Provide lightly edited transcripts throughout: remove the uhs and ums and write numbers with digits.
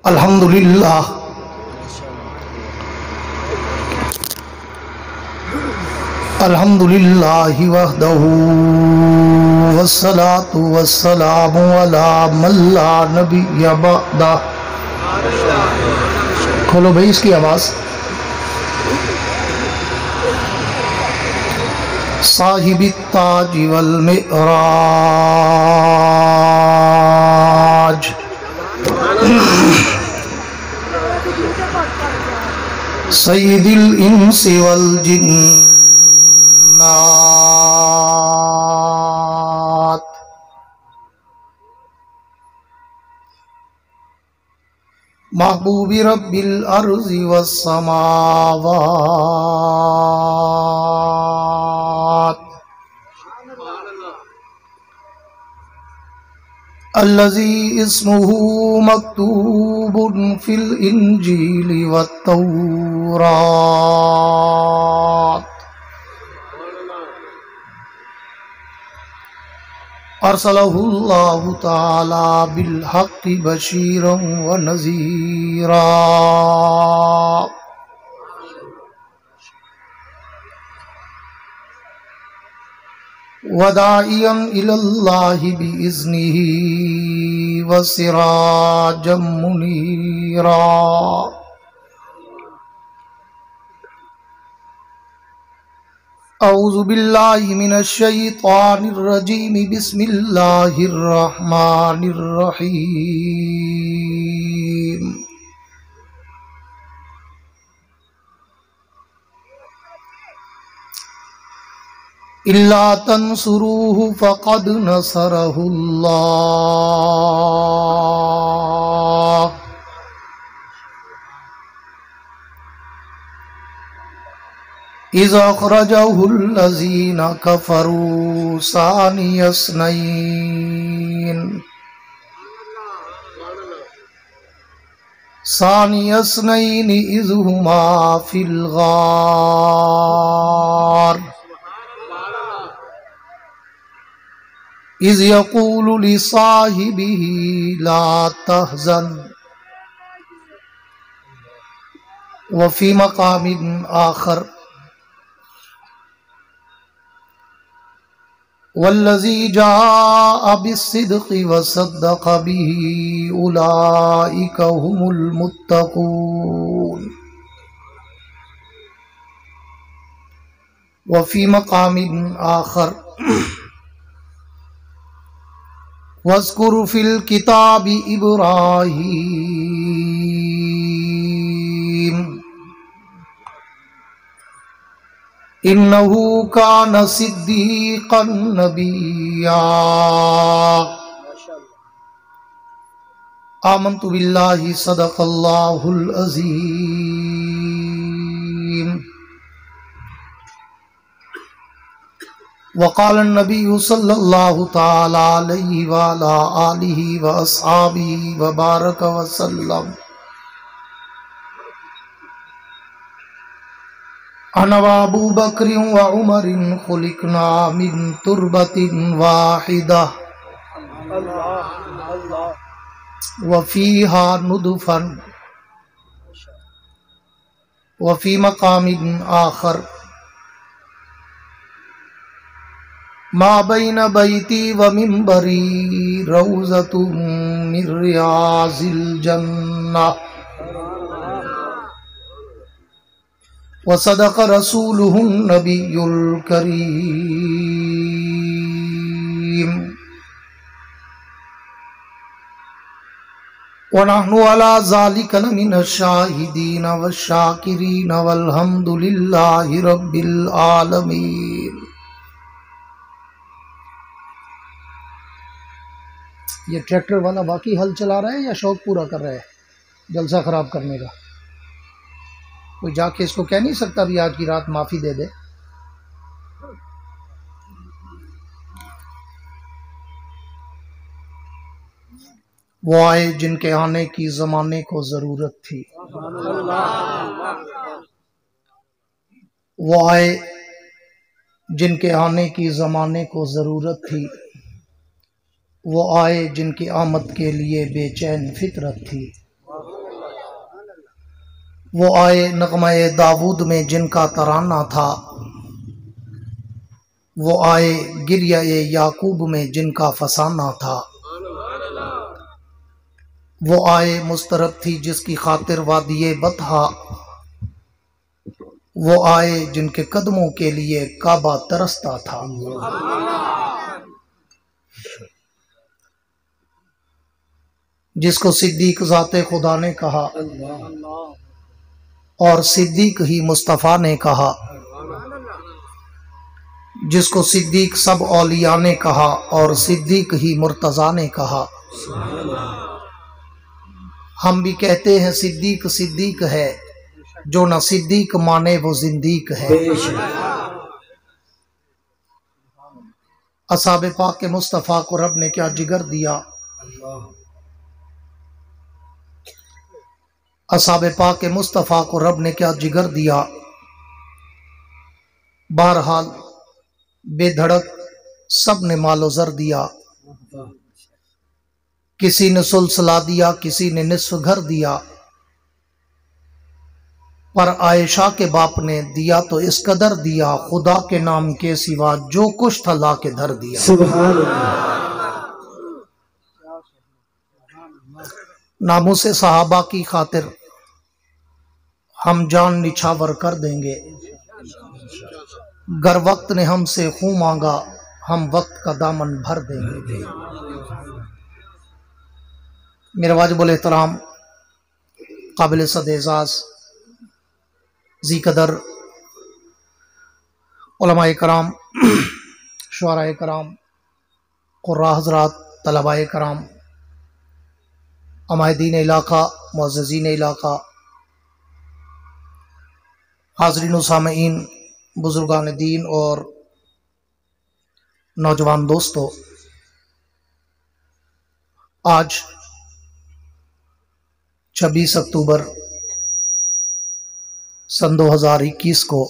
अल्हम्दुलिल्लाह अल्हम्दुलिल्लाहि वहदहू वस्सलातु वस्सलामु अला मन ला नबिय्य बअदा। खोलो भाई इसकी आवाज़। साहिबी ताज वल मिअराज सय्यिदिल इंसी वल जिन्नात महबूबी रब्बिल अर्ज़ि वस समावात अल्लज़ी इस्मुहु मक्तूबुन फिल इंजीली वत तौरात अरसलहुल्लाहु तआला बिल हक़्क़ि बशीरन व नज़ीरा वदाइयन इलल्लाहि बिइज़्निही व सिराजम मुनीरा। औज़ु बिल्लाहि मिनश शैतानिर रजीम बिस्मिल्लाहिर रहमानिर रहीम। इल्ला तंसुरूहु फ़क़द नसरहुल्लाह इज़ अख़रजहुल्लज़ीना कफ़रू सानियस्नैन इज़ हुमा फ़िल ग़ार इज़ यक़ूलु लिसाहिबिही ला तहज़न व फ़ी मक़ामिन आख़र वल्लज़ी जाअ बिस्सिद्क़ि व सद्दक़ बिही उलाइका हुमुल मुत्तक़ून व फ़ी मक़ामिन आख़र वज़्कुर फ़िल किताबि इब्राहीम इन्नहु कान सिद्दीक़न नबिय्या। आमन्तु बिल्लाहि सदक़ल्लाहुल अज़ीम। वक़ाल नबिय्यु सल्लल्लाहु तआला अलैहि व अला आलिहि व अस्हाबिहि व बारक व सल्लम। अना व अबू बक्रिन व उमरिन खुलिकना मिन तुरबतिन वाहिदा व फीहा नुदफन व फी मक़ामिन आख़र मा बैन बैती व मिंबरी रौज़तुम मिन रियाज़िल जन्नह व सदक़ रसूलुहुन नबियुल करीम व नहनु अला ज़ालिका लमिनश शाहिदीन वश शाकिरीन वल्हम्दुलिल्लाहि रब्बिल आलमीन। ये ट्रैक्टर वाला बाकी हल चला रहा है या शौक पूरा कर रहा है जलसा खराब करने का? कोई जाके इसको कह नहीं सकता भी आज की रात माफी दे दे? वो आए जिनके आने की जमाने को जरूरत थी, वो आए जिनके आने की जमाने को जरूरत थी, वो आए जिनकी आमद के लिए बेचैन फितरत थी। वो आए नगमा-ए दाऊद में जिनका तराना था, वो आए गिरिया-ए याकूब में जिनका फसाना था, वो आए मुस्तरब थी जिसकी खातिर वादिये बतहा, वो आए जिनके कदमों के लिए काबा तरसता था। जिसको सिद्दीक ज़ाते खुदा ने कहा और सिद्दीक ही मुस्तफ़ा ने कहा, जिसको सिद्दीक सब औलिया ने कहा और सिद्दीक ही मुर्तज़ा ने कहा। हम भी कहते हैं सिद्दीक सिद्दीक है, जो न सिद्दीक माने वो जिंदीक है। असहाबे पाक के मुस्तफ़ा को रब ने क्या जिगर दिया, असहाबे पाक के मुस्तफ़ा को रब ने क्या जिगर दिया। बहरहाल बेधड़क सब ने मालो ज़र दिया, किसी ने सुलसला दिया, किसी ने निस्फ घर दिया, पर आयशा के बाप ने दिया तो इस कदर दिया, खुदा के नाम के सिवा जो कुछ था ला के धर दिया। सुभान अल्लाह। नामूसे सहाबा की खातिर हम जान निछावर कर देंगे, गर वक्त ने हमसे खून मांगा हम वक्त का दामन भर देंगे। मेरे वाजिबुल एहतराम काबिल सद-ए-एज़ाज़ ज़ी कदर उलमाए कराम, शुअराए कराम, क़ुर्रा हज़रात, तलबाए कराम, अमायदीन इलाका, मुअज़्ज़िज़ीन इलाका, हाज़रीन व सामईन, बुज़ुर्गान दीन और नौजवान दोस्तों, आज 26 अक्टूबर सन 2021 को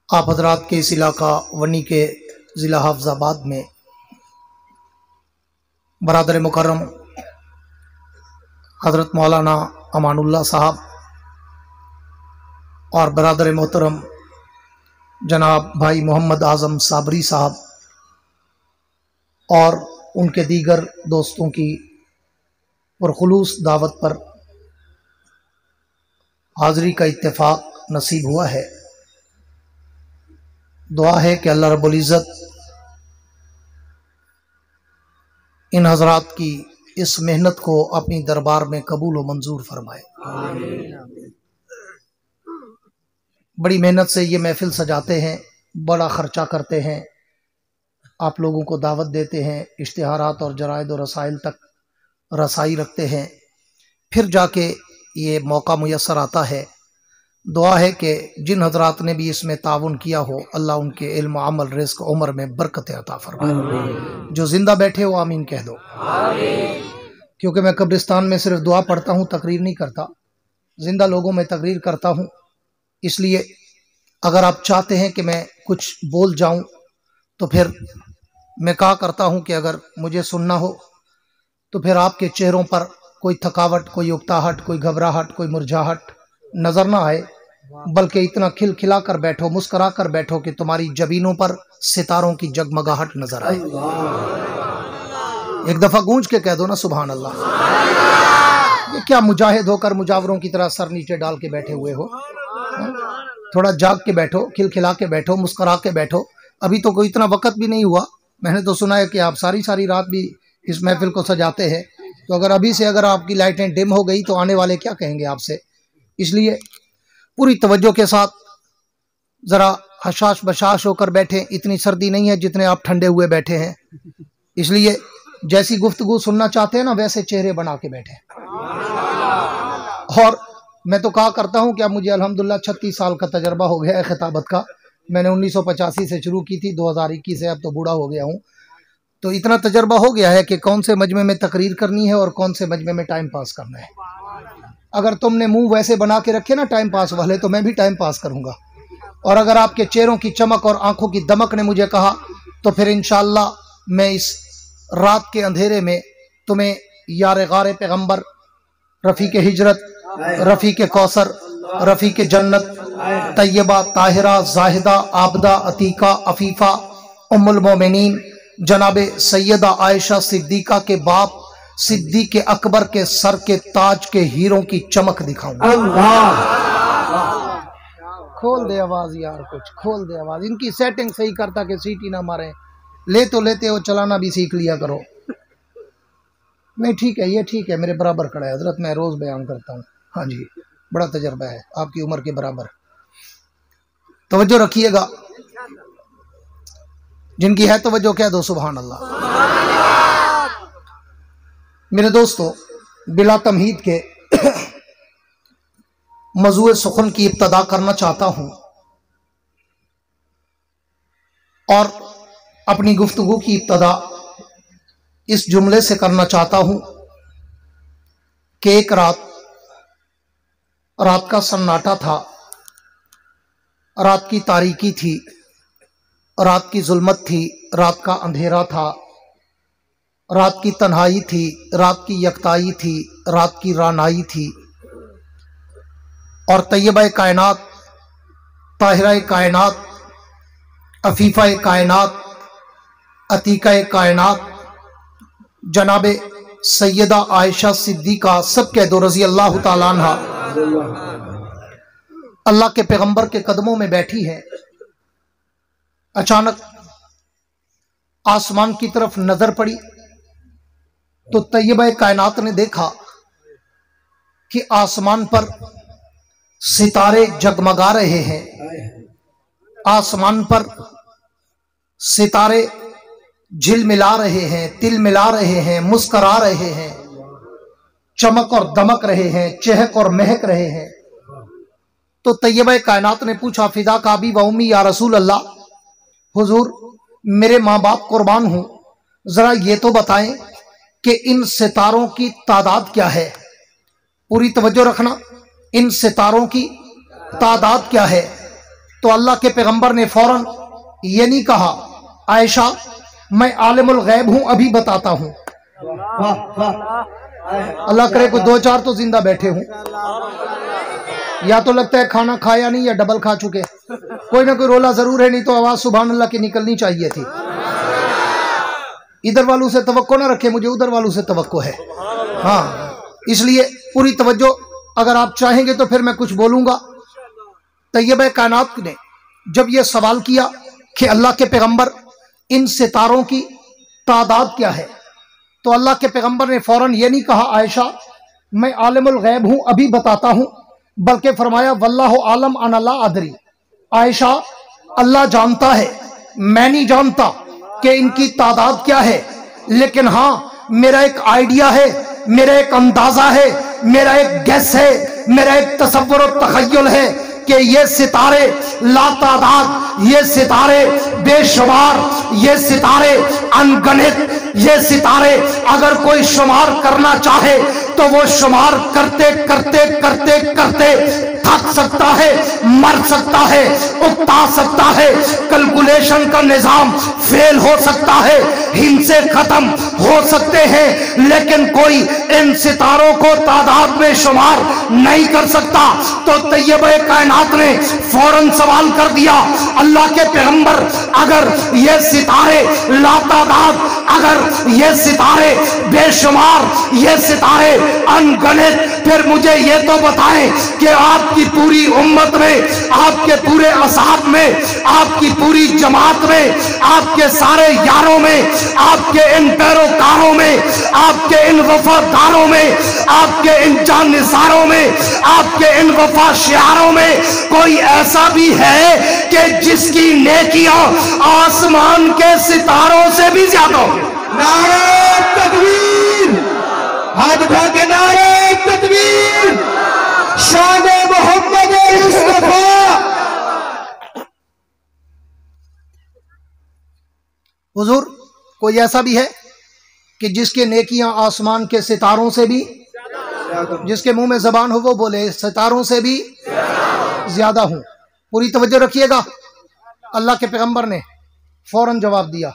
आप हजरात के इस इलाका वनी के ज़िला हाफिज़ाबाद में बरादर मुकर्रम हज़रत मौलाना अमानुल्लाह साहब और बरादर मोहतरम जनाब भाई मोहम्मद आज़म साबरी साहब और उनके दीगर दोस्तों की पुरखुलूस दावत पर हाज़री का इत्तेफाक नसीब हुआ है। दुआ है कि अल्लाह रब्बुल इज़्ज़त इन हज़रात की इस मेहनत को अपनी दरबार में कबूल व मंजूर फरमाए। बड़ी मेहनत से ये महफिल सजाते हैं, बड़ा ख़र्चा करते हैं, आप लोगों को दावत देते हैं, इश्तिहारात और जराइद और रसाइल तक रसाई रखते हैं, फिर जाके ये मौका मुयस्सर आता है। दुआ है कि जिन हजरात ने भी इसमें ताउन किया हो, अल्लाह उनके इल्म, अमल, रिज़्क़, उम्र में बरकत अता फरमाए। जो जिंदा बैठे हो आमीन कह दो। क्योंकि मैं कब्रिस्तान में सिर्फ दुआ पढ़ता हूँ, तकरीर नहीं करता, जिंदा लोगों में तकरीर करता हूँ। इसलिए अगर आप चाहते हैं कि मैं कुछ बोल जाऊं तो फिर मैं कहा करता हूं कि अगर मुझे सुनना हो तो फिर आपके चेहरों पर कोई थकावट, कोई उकताहट, कोई घबराहट, कोई मुरझाहट नजर ना आए, बल्कि इतना खिलखिला कर बैठो, मुस्कुरा कर बैठो कि तुम्हारी जबीनों पर सितारों की जगमगाहट नजर आए। एक दफा गूंज के कह दो ना सुभान अल्लाह। ये क्या मुजाहिद होकर मुजावरों की तरह सर नीचे डाल के बैठे हुए हो? थोड़ा जाग के बैठो, खिलखिला के बैठो, मुस्कुरा के बैठो। अभी तो कोई इतना वक्त भी नहीं हुआ। मैंने तो सुना है कि आप सारी सारी रात भी इस महफिल को सजाते हैं, तो अगर अभी से अगर आपकी लाइटें डिम हो गई तो आने वाले क्या कहेंगे आपसे। इसलिए पूरी तवज्जो के साथ ज़रा हशाश बशाश होकर बैठें। इतनी सर्दी नहीं है जितने आप ठंडे हुए बैठे हैं। इसलिए जैसी गुफ्तगू सुनना चाहते हैं ना, वैसे चेहरे बना के बैठे। और मैं तो कहा करता हूं कि अब मुझे अल्हम्दुलिल्लाह 36 साल का तजर्बा हो गया है खिताबत का। मैंने 1985 से शुरू की थी, 2021 से अब तो बूढ़ा हो गया हूं। तो इतना तजर्बा हो गया है कि कौन से मजमे में तकरीर करनी है और कौन से मजमे में टाइम पास करना है। अगर तुमने मुंह वैसे बना के रखे ना टाइम पास वाले, तो मैं भी टाइम पास करूंगा। और अगर आपके चेहरों की चमक और आंखों की दमक ने मुझे कहा, तो फिर इंशाअल्लाह मैं इस रात के अंधेरे में तुम्हें यार गारे पैगंबर रफ़ीक हिजरत, रफ़ीक कौसर, रफ़ीक जन्नत, तैयबा, ताहिरा, जाहिदा, आबदा, अतीका, अफीफा, उम्मुल मोमिनीन जनाबे सैयदा आयशा सिद्दीका के बाप सिद्दीक अकबर के सर के ताज के हीरों की चमक दिखाऊंगा। खोल दे आवाज यार, कुछ खोल दे आवाज। इनकी सेटिंग सही करता कि सीटी ना मारे। ले तो लेते हो, चलाना भी सीख लिया करो। नहीं ठीक है, ये ठीक है, मेरे बराबर खड़ा है हजरत, मैं रोज बयान करता हूँ। हाँ जी, बड़ा तजर्बा है, आपकी उम्र के बराबर। तवज्जो रखिएगा, जिनकी है तवज्जो कह दो सुभान अल्लाह। मेरे दोस्तों, बिला तमहीद के मौज़ूए सुखन की इब्तदा करना चाहता हूं और अपनी गुफ्तगू की इब्तदा इस जुमले से करना चाहता हूं कि एक रात का सन्नाटा था, रात की तारीकी थी, रात की जुल्मत थी, रात का अंधेरा था, रात की तन्हाई थी, रात की यकताई थी, रात की रानाई थी। और तैयबा कायनात, ताहिरा कायनात, अफीफा कायनात, अतीका कायनात जनाबे सैयदा आयशा सिद्दीका, सब कह दो रजी अल्लाह ताला अन्हा, अल्लाह के पैगंबर के कदमों में बैठी है। अचानक आसमान की तरफ नजर पड़ी तो तैयबा कायनात ने देखा कि आसमान पर सितारे जगमगा रहे हैं, आसमान पर सितारे झिलमिला रहे हैं, तिल मिला रहे हैं, मुस्करा रहे हैं, चमक और दमक रहे हैं, चहक और महक रहे हैं। तो तैयबा कायनात ने पूछा, फिदा का भी व उम्मी या रसूल अल्लाह, हुजूर मेरे माँ बाप कुर्बान हूं, जरा ये तो बताएं कि इन सितारों की तादाद क्या है। पूरी तवज्जो रखना, इन सितारों की तादाद क्या है। तो अल्लाह के पैगंबर ने फौरन ये नहीं कहा, आयशा मैं आलिमुल गैब हूं, अभी बताता हूं। अल्लाह करे कोई दो चार तो जिंदा बैठे हूं, या तो लगता है खाना खाया नहीं या डबल खा चुके, कोई ना कोई रोला जरूर है, नहीं तो आवाज सुभान अल्लाह की निकलनी चाहिए थी। इधर वालों से तवक्को ना रखे, मुझे उधर वालों से तवक्को है। हाँ, इसलिए पूरी तवज्जो, अगर आप चाहेंगे तो फिर मैं कुछ बोलूंगा। तैयबा कायनात ने जब यह सवाल किया कि अल्लाह के पैगंबर इन सितारों की तादाद क्या है, तो अल्लाह के पैगंबर ने फौरन ये नहीं कहा, आयशा मैं आलिमुल गैब हूं, अभी बताता हूं, बल्कि फरमाया वल्लाहु आलम अना ला अदरी, आयशा अल्लाह जानता है, मैं नहीं जानता कि इनकी तादाद क्या है, लेकिन हाँ मेरा एक आइडिया है, मेरा एक अंदाजा है, मेरा एक गैस है, मेरा एक तसव्वुर और तखय्युल है कि ये सितारे लातादाद, ये सितारे बेशुमार, ये सितारे अनगणित, ये सितारे अगर कोई शुमार करना चाहे तो वो शुमार करते करते करते करते थक सकता है, मर सकता है, उकता सकता है, कैलकुलेशन का निजाम फेल हो सकता है, हिंसे खत्म हो सकते हैं, लेकिन कोई इन सितारों को तादाद में शुमार नहीं कर सकता। तो तैयबा कायनात ने फौरन सवाल कर दिया, अल्लाह के पैगंबर अगर ये सितारे लातादाद, अगर ये सितारे बेशुमार, ये सितारे अनगणित, फिर मुझे ये तो बताएं कि आपकी पूरी उम्मत में, आपके पूरे असहाब में, आपकी पूरी जमात में, आपके सारे यारों में, आपके इन पैरोकारों में, आपके इन वफादारों में, आपके इन जानिसारों में, आपके इन वफाशियारों में कोई ऐसा भी है कि जिसकी नेकियां आसमान के सितारों से भी ज्यादा हो? नारे तकबीर, हाथ उठा के नारे तकबीर, शान मोहम्मद मुस्तफा। हुजूर कोई ऐसा भी है कि जिसके नेकियां आसमान के सितारों से भी, जिसके मुंह में जबान हो वो बोले सितारों से भी ज्यादा हूं। पूरी तवज्जो रखिएगा, अल्लाह के पैगंबर ने फौरन जवाब दिया,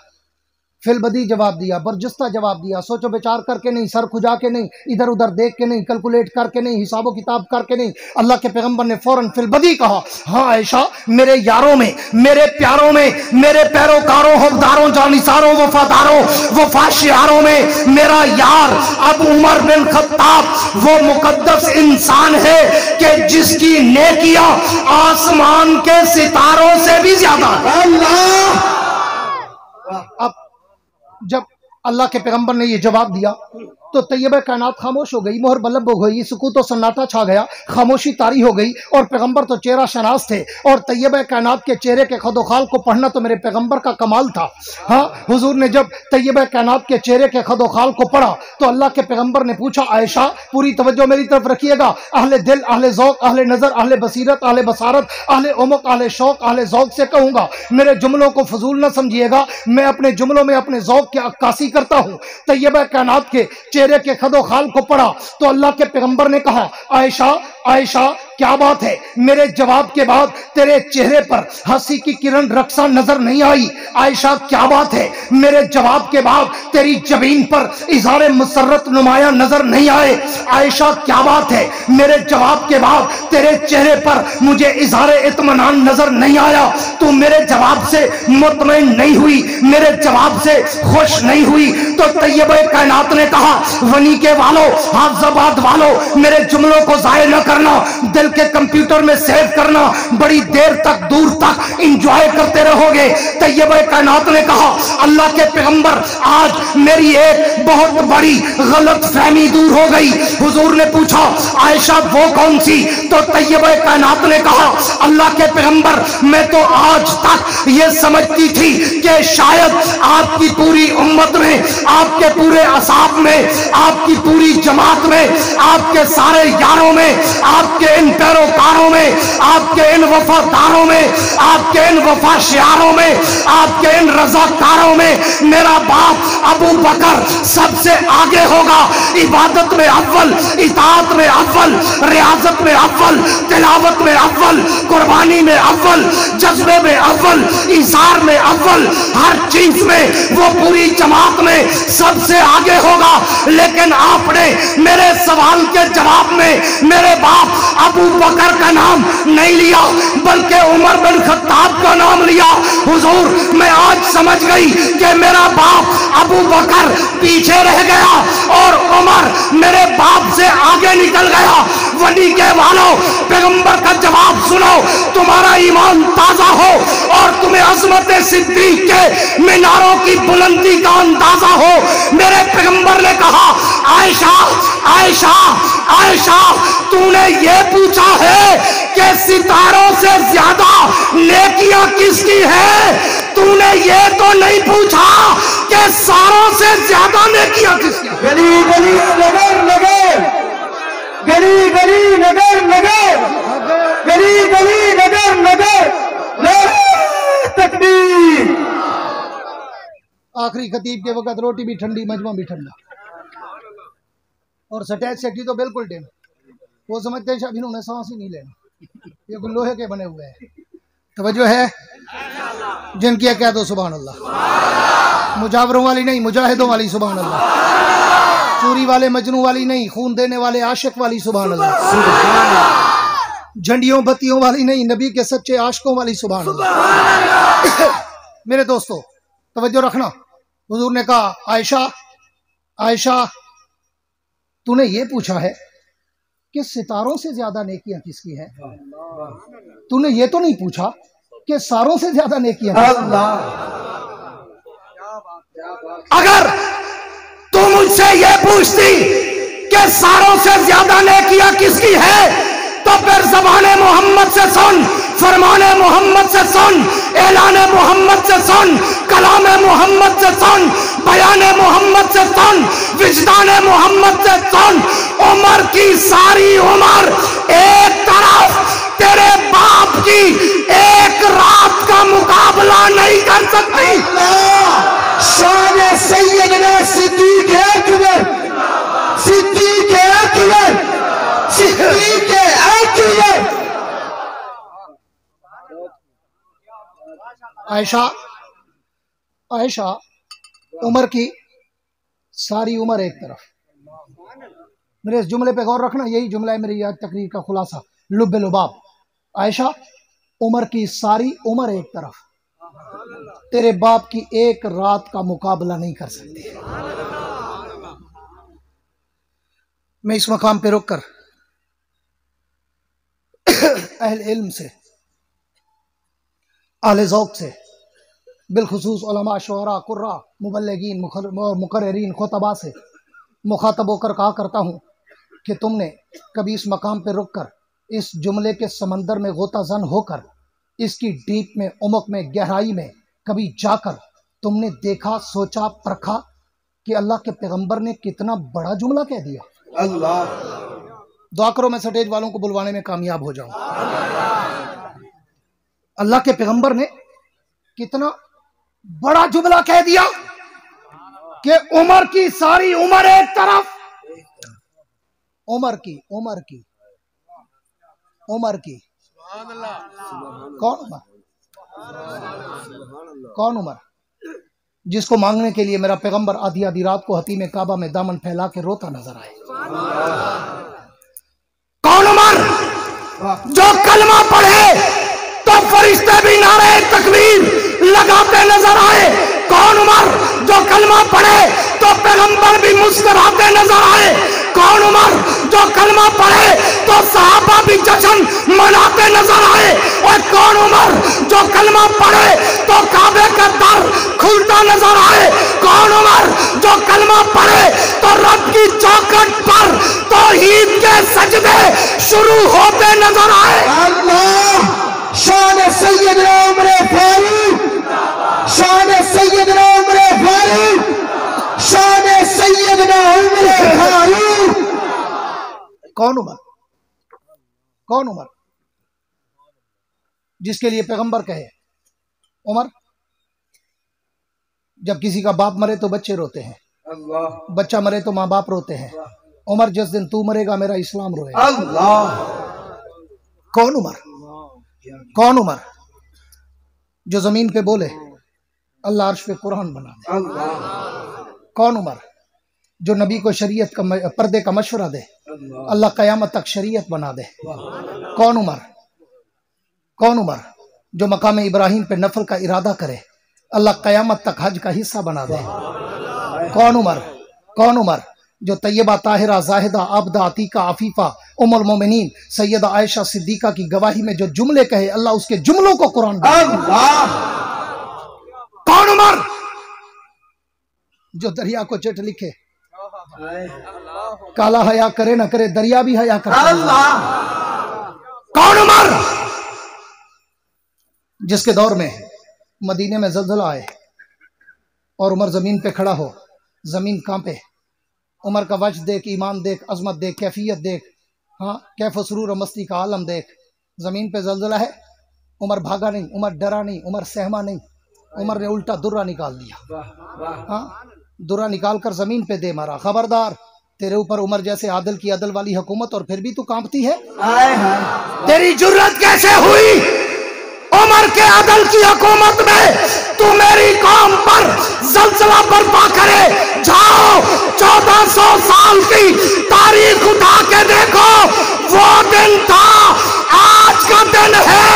फिल बदी जवाब दिया, बरजस्ता जवाब दिया, सोचो विचार करके नहीं, सर खुजा के नहीं, इधर उधर देख के नहीं, कैलकुलेट करके नहीं, हिसाबो किताब करके नहीं। अल्लाह के पैगंबर ने फौरन फिल बदी कहा, हाँ आयशा, मेरे यारों में, मेरे प्यारों में, मेरे पैरोकारों, हवदारों, जानिसारों, वफादारों, वफाशियारों में मेरा यार अब उमर बिन खत्ताब वो मुकद्दस इंसान है कि जिसकी नेकियां आसमान के सितारों से भी ज्यादा। अल्लाह। अब जब अल्लाह के पैगंबर ने ये जवाब दिया तो तैयबा कायनात खामोश हो गई, मोहर बलब हो गई, सुकूत और सन्नाटा छा गया, खामोशी तारी हो गई। और पैगंबर तो चेहरा शनास थे और तैयबा कायनात के चेहरे के खदोखाल को पढ़ना तो मेरे पैगंबर का कमाल था। हाँ, हुजूर ने जब तैयबा कायनात के चेहरे के खदोखाल को पढ़ा तो अल्लाह के पैगंबर ने पूछा, आयशा पूरी तवज्जो मेरी तरफ रखिएगा, अहले दिल, अहले ज़ौक़, अहले नज़र, अहले बसीरत, अहले बसारत, अहले उमुक़, अहले शौक़, अहले ज़ौक़ से कहूँगा, मेरे जुमलों को फजूल न समझिएगा, मैं अपने जुमलों में अपने ज़ौक़ की अक्कासी करता हूँ। तैयबा कायनात के चेहरे के खदो खाल को पढ़ा तो अल्लाह के पैगंबर ने कहा, आयशा आयशा क्या बात है, मेरे जवाब के बाद तेरे चेहरे पर हंसी की किरण रक्सा नजर नहीं आई। आयशा क्या बात है, मेरे जवाब के बाद तेरी जबीन पर इज़हार मुसर्रत नुमाया नजर नहीं आए। आयशा क्या बात है, मेरे जवाब के बाद तेरे चेहरे पर मुझे इज़हार इत्मीनान नजर नहीं आया। तू मेरे जवाब से मुतमईन नहीं हुई, मेरे जवाब से खुश नहीं हुई। तो तैयबा कायनात ने कहा, वनी के वालों, हाफजाबाद वालों, मेरे जुमलों को जाये न करना, दिल के कंप्यूटर में सेव करना, बड़ी देर तक दूर तक इंजॉय करते रहोगे। तैयबा कायनात ने कहा, अल्लाह के पैगंबर आज मेरी एक बहुत बड़ी गलत फहमी दूर हो गई। हुजूर ने पूछा, आयशा वो कौन सी? तो तैयबा कायनात ने कहा, अल्लाह के पैगंबर मैं तो आज तक ये समझती थी कि शायद आपकी पूरी उम्मत में, आपके पूरे असाब में, आपकी पूरी जमात में, आपके सारे यारों में, आपके इन पैरोकारों में, आपके इन वफादारों में, आपके इन वफाशियारों में, आपके इन रजाकारों में मेरा बाप अबू बकर सबसे आगे होगा। इबादत में अव्वल, इताअत में अव्वल, रियाजत में अव्वल, तिलावत में अव्वल, कुर्बानी में अव्वल, जज्बे में अव्वल, इज़हार में अव्वल, हर चीज में वो पूरी जमात में सबसे आगे होगा। लेकिन आपने मेरे सवाल के जवाब में मेरे बाप अबू बकर का नाम नहीं लिया, बल्कि उमर बिन खत्ताब का नाम लिया। हुजूर मैं आज समझ गई कि मेरा बाप अबू बकर पीछे रह गया और उमर मेरे बाप से आगे निकल गया। वली के वालों, पैगंबर का जवाब सुनो, तुम्हारा ईमान ताजा हो और तुम्हें अज़मत सिद्दीक के मीनारों की बुलंदी का अंदाजा हो। मेरे पैगंबर ने कहा, आयशा आयशा आयशा तूने ये पूछा है कि सितारों से ज्यादा नेकियां किसकी है? तूने ये तो नहीं पूछा कि सारों से ज्यादा नेकियां किसकी? गली गली नगर नगर, गली गली नगर नगर, गली गली नगर नगर, नारे तकबीर। आखिरी खतीब के वक्त रोटी भी ठंडी, मजमा भी ठंडा और सटैच सेक्टी तो बिल्कुल टेम। वो समझते हैं शायद इन्होंने सांस ही नहीं लेना, ये कोई लोहे के बने हुए हैं। तवज्जो है, जिनकी कह दो सुभान अल्लाह। मुजावरों वाली नहीं, मुजाहिदों वाली सुभान अल्लाह। चोरी वाले मजनू वाली नहीं, खून देने वाले आशिक वाली सुभान अल्लाह। झंडियों बत्तियों वाली नहीं, नबी के सच्चे आशिकों वाली सुभान अल्लाह। मेरे दोस्तों तवज्जो रखना, हुजूर ने कहा, आयशा आयशा तूने ये पूछा है कि सितारों से ज्यादा नेकियां किसकी हैं? तूने ये तो नहीं पूछा कि सारों से ज्यादा नेकियां किसकी? अगर तू मुझसे ये पूछती कि सारों से ज्यादा नेकियां किसकी है तो फिर ज़बाने मोहम्मद से सुन, फरमाने मोहम्मद से सुन, ऐलाने मोहम्मद से सुन, कलामे मोहम्मद से सुन, बयाने मोहम्मद से सुन, विजदाने मोहम्मद से सुन। उमर की सारी उमर एक तरफ तेरे बाप की एक रात का मुकाबला नहीं कर सकती। शान सैयदना सिद्दीक अकबर, सिद्दीक अकबर, सिद्दीक अकबर। आयशा आयशा उमर की सारी उम्र एक तरफ। मेरे इस जुमले पे गौर रखना, यही जुमला है मेरी आज तकरीर का खुलासा, लुब्बे लुबाब। आयशा, उमर की सारी उम्र एक तरफ, तेरे बाप की एक रात का मुकाबला नहीं कर सकती। मैं इस मकाम पे रुक कर अहल इल्म से, अहले ज़ौक़ से, बिलखुसूस उलमा, शुअरा, कुर्रा, मुबल्लिगीन, मुकर्रिरीन, खुतबा से मुखातब होकर कहा करता हूँ कि तुमने कभी इस मकाम पे रुक कर इस जुमले के समंदर में गोताजन होकर इसकी डीप में, उमक में, गहराई में कभी जाकर तुमने देखा, सोचा, परखा कि अल्लाह के पैगंबर ने कितना बड़ा जुमला कह दिया? अल्लाह, दुआ करो मैं स्टेज वालों को बुलवाने में कामयाब हो जाऊं। अल्लाह के पैगंबर ने कितना बड़ा जुमला कह दिया कि उमर की सारी उम्र एक तरफ, उमर की कौन उमर जिसको मांगने के लिए मेरा पैगंबर आधी आधी रात को हतीम काबा में दामन फैला के रोता नजर आए? कौन उमर जो कलमा पढ़े तो फरिश्ते भी नारे तकबीर लगाते नजर आए? कौन उमर जो कलमा पढ़े तो पैगंबर भी मुस्कुराते नजर आए? कौन उमर जो कलमा पढ़े तो सहाबा भी जश्न मनाते नजर आए? और कौन उमर जो कलमा पढ़े तो काबे का दर खुलता नजर आए? कौन उमर जो कलमा पढ़े तो रब की चौखट पर तौहीद के सजदे शुरू होते नजर आए? अल्लाह, शान सैयदना उमर फारूक, शान सैयदना उमर फारूक, शान सैयदना उमर फारूक। कौन उमर जिसके लिए पैगंबर कहे, उमर जब किसी का बाप मरे तो बच्चे रोते हैं, बच्चा मरे तो माँ बाप रोते हैं। उमर जिस दिन तू मरेगा मेरा इस्लाम रोएगा। अल्लाह, कौन उमर जो जमीन पे बोले अल्लाह अर्श पे कुरान बना दे? कौन उमर जो नबी को शरीयत का पर्दे का मशवरा दे, अल्लाह कयामत तक शरीयत बना दे? कौन उमर जो मकाम इब्राहिम पे नफल का इरादा करे, अल्लाह कयामत तक हज का हिस्सा बना दे? कौन उमर जो तैयबा, ताहिरा, जाहिदा, आबदा, अतीका, आफीफा, उम्मुल मोमिनीन सैयदा आयशा सिद्दीका की गवाही में जो जुमले कहे, अल्लाह उसके जुमलों को कुरान बना दे? कौन उमर जो दरिया को चिट लिखे, काला हया करे ना करे दरिया भी हया करता है? कौन उमर जिसके दौर में मदीने में जल्जला आए और उमर जमीन पे खड़ा हो, जमीन कांपे, उमर का वजह देख, ईमान देख, अजमत देख, कैफियत देख, हाँ कैफ सुरूर मस्ती का आलम देख। जमीन पे जल्जला है, उमर भागा नहीं, उमर डरा नहीं, उमर सहमा नहीं, उमर ने उल्टा दुर्रा निकाल दिया। हाँ, दुर्रा निकाल कर जमीन पे दे मारा। खबरदार, तेरे ऊपर उमर जैसे आदल की अदल वाली हुकूमत और फिर भी तू कांपती है? तेरी जुर्रत कैसे हुई उमर के अदल की हुकूमत में तू मेरी कौम पर जल्जला बर्पा करे? जाओ 1400 साल की तारीख उठा के देखो, वो दिन था, आज का दिन है।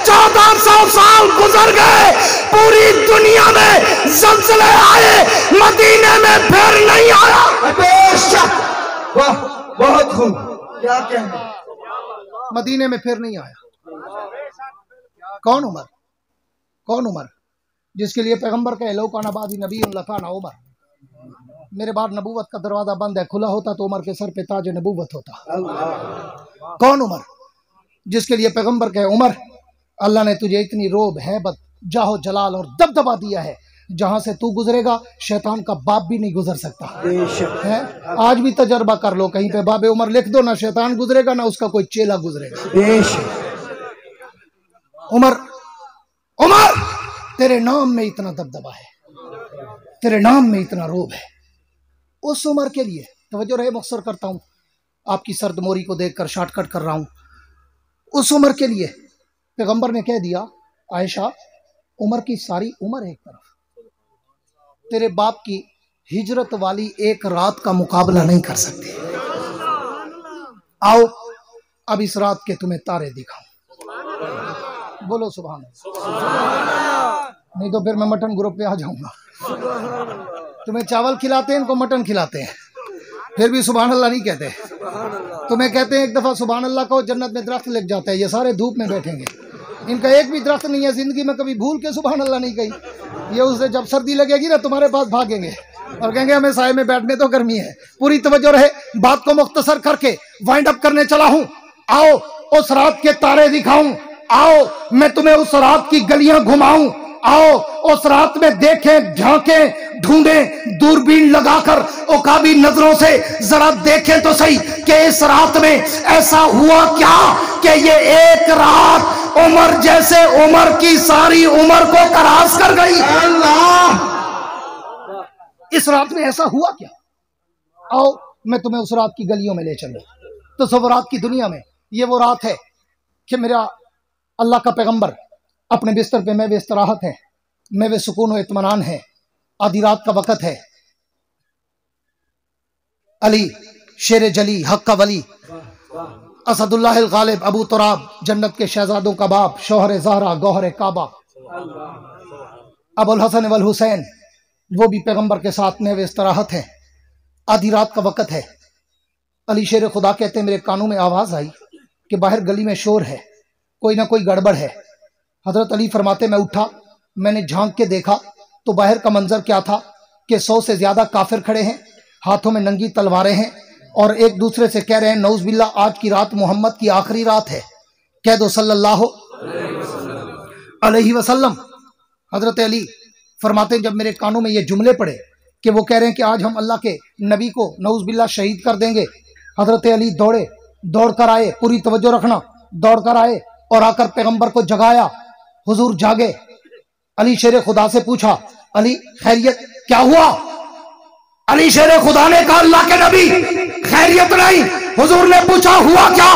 1400 साल गुजर गए, पूरी दुनिया में जल्जले आए, मदीने में फिर नहीं आया। बेशक, वाह, बहुत खूब, क्या कहना, मदीने में फिर नहीं आया। कौन उमर जिसके लिए पैगंबर कहे लो काना बादी नबी लकाना उमर, मेरे बाद नबूवत का दरवाजा बंद है, खुला होता तो उमर के सर पे ताज नबूवत होता। कौन उमर जिसके लिए पैगंबर कहे उमर अल्लाह ने तुझे इतनी रोब, हैबत, जाहो, जलाल और दबदबा दिया है, जहां से तू गुजरेगा शैतान का बाप भी नहीं गुजर सकता है। आज भी तजर्बा कर लो, कहीं पे बाबे उमर लिख दो, ना शैतान गुजरेगा ना उसका कोई चेला गुजरेगा। उमर तेरे नाम में इतना दबदबा है, तेरे नाम में इतना रोब है। उस उमर के लिए तवज्जो रहे, मुख्तसर करता हूं, आपकी सर्द मोरी को देखकर शॉर्टकट कर रहा हूं। उस उमर के लिए पैगंबर ने कह दिया आयशा उमर की सारी उम्र एक तरफ, तेरे बाप की हिजरत वाली एक रात का मुकाबला नहीं कर सकती। आओ अब इस रात के तुम्हें तारे दिखाऊं। बोलो सुभान अल्लाह। नहीं तो फिर मैं मटन ग्रुप पे आ जाऊंगा। तुम्हें चावल खिलाते हैं, इनको मटन खिलाते हैं, फिर भी सुभान अल्लाह नहीं कहते। तुम्हें कहते हैं एक दफा सुभान अल्लाह कहो, जन्नत में दरख्त लग जाता है। ये सारे धूप में बैठेंगे, इनका एक भी दरख्त नहीं है, जिंदगी में कभी भूल के सुभान अल्लाह नहीं कही। ये उससे जब सर्दी लगेगी ना तुम्हारे पास भागेंगे और कहेंगे हमें साए में बैठने तो गर्मी है। पूरी तवज्जो रहे, बात को मुख्तसर करके वाइंड अप करने चला हूं। आओ उस रात के तारे दिखाऊं, आओ मैं तुम्हें उस रात की गलियां घुमाऊं, आओ उस रात में देखें, झांकें, ढूंढें, दूरबीन लगाकर उकाबी नजरों से जरा देखें तो सही कि इस रात में ऐसा हुआ क्या कि ये एक रात उमर जैसे उमर की सारी उम्र को तराश कर गई। अल्लाह, इस रात में ऐसा हुआ क्या? आओ मैं तुम्हें उस रात की गलियों में ले चलूं। तो सवरात की दुनिया में ये वो रात है कि मेरा अल्लाह का पैगंबर अपने बिस्तर पे मैं वे इस्तराहत है, मैं वे सुकून व इत्मीनान है। आधी रात का वक़्त है। अली शेर जली हक का वली असदुल्लाह अल गालिब अबू तुराब जन्नत के शहजादों का बाप शौहर ज़हरा गौहर काबा अबुल हसन वल हुसैन, वो भी पैगंबर के साथ में वे इस्तराहत है। आधी रात का वक़्त है। अली शेर खुदा कहते हैं मेरे कानों में आवाज़ आई कि बाहर गली में शोर है, कोई ना कोई गड़बड़ है। हजरत अली फरमाते मैं उठा, मैंने झांक के देखा तो बाहर का मंजर क्या था कि 100 से ज्यादा काफिर खड़े हैं, हाथों में नंगी तलवारें हैं और एक दूसरे से कह रहे हैं नौज बिल्ला आज की रात मोहम्मद की आखिरी रात है, कह दो सल्लल्लाहु अलैहि वसल्लम। हजरत अली फरमाते जब मेरे कानों में ये जुमले पड़े कि वो कह रहे हैं कि आज हम अल्लाह के नबी को नौज बिल्ला शहीद कर देंगे, हजरत अली दौड़े, दौड़ कर आए, पूरी तवज्जो रखना, दौड़ कर आए और आकर पैगंबर को जगाया। हुजूर जागे। अली शेर खुदा से पूछा अली खैरियत क्या हुआ? अली शेर खुदा ने कहा अल्लाह के नबी खैरियत नहीं। हुजूर ने पूछा हुआ क्या?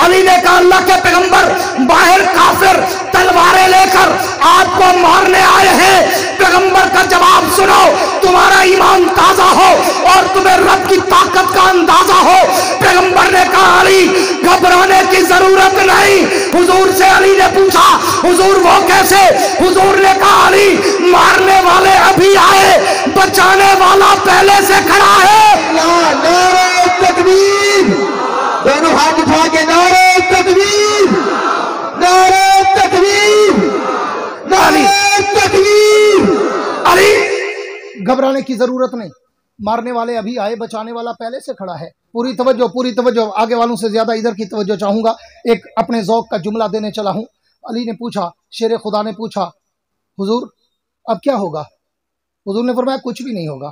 अली ने कहा अल्लाह के पैगंबर बाहर काफिर तलवारें लेकर आपको मारने आए हैं। पैगंबर का जवाब सुनो, तुम्हारा ईमान ताजा हो और तुम्हें रब की ताकत का अंदाजा हो। पैगंबर ने कहा अली घबराने की जरूरत नहीं। हुजूर से अली ने पूछा हुजूर वो कैसे? हुजूर ने कहा अली मारने वाले अभी आए, बचाने वाला पहले से खड़ा है। नारे तकबीर, दोनों हाथ उठा के नारे तकबीर, नारे तकबीर, नारे तकबीर। अली घबराने की जरूरत नहीं, मारने वाले अभी आए, बचाने वाला पहले से खड़ा है। पूरी तवज्जो, पूरी तवज्जो, आगे वालों से ज्यादा इधर की तवज्जो चाहूंगा। एक अपने ज़ौक़ का जुमला देने चला हूं। अली ने पूछा, शेर खुदा ने पूछा हुजूर अब क्या होगा? हुजूर ने फरमाया कुछ भी नहीं होगा।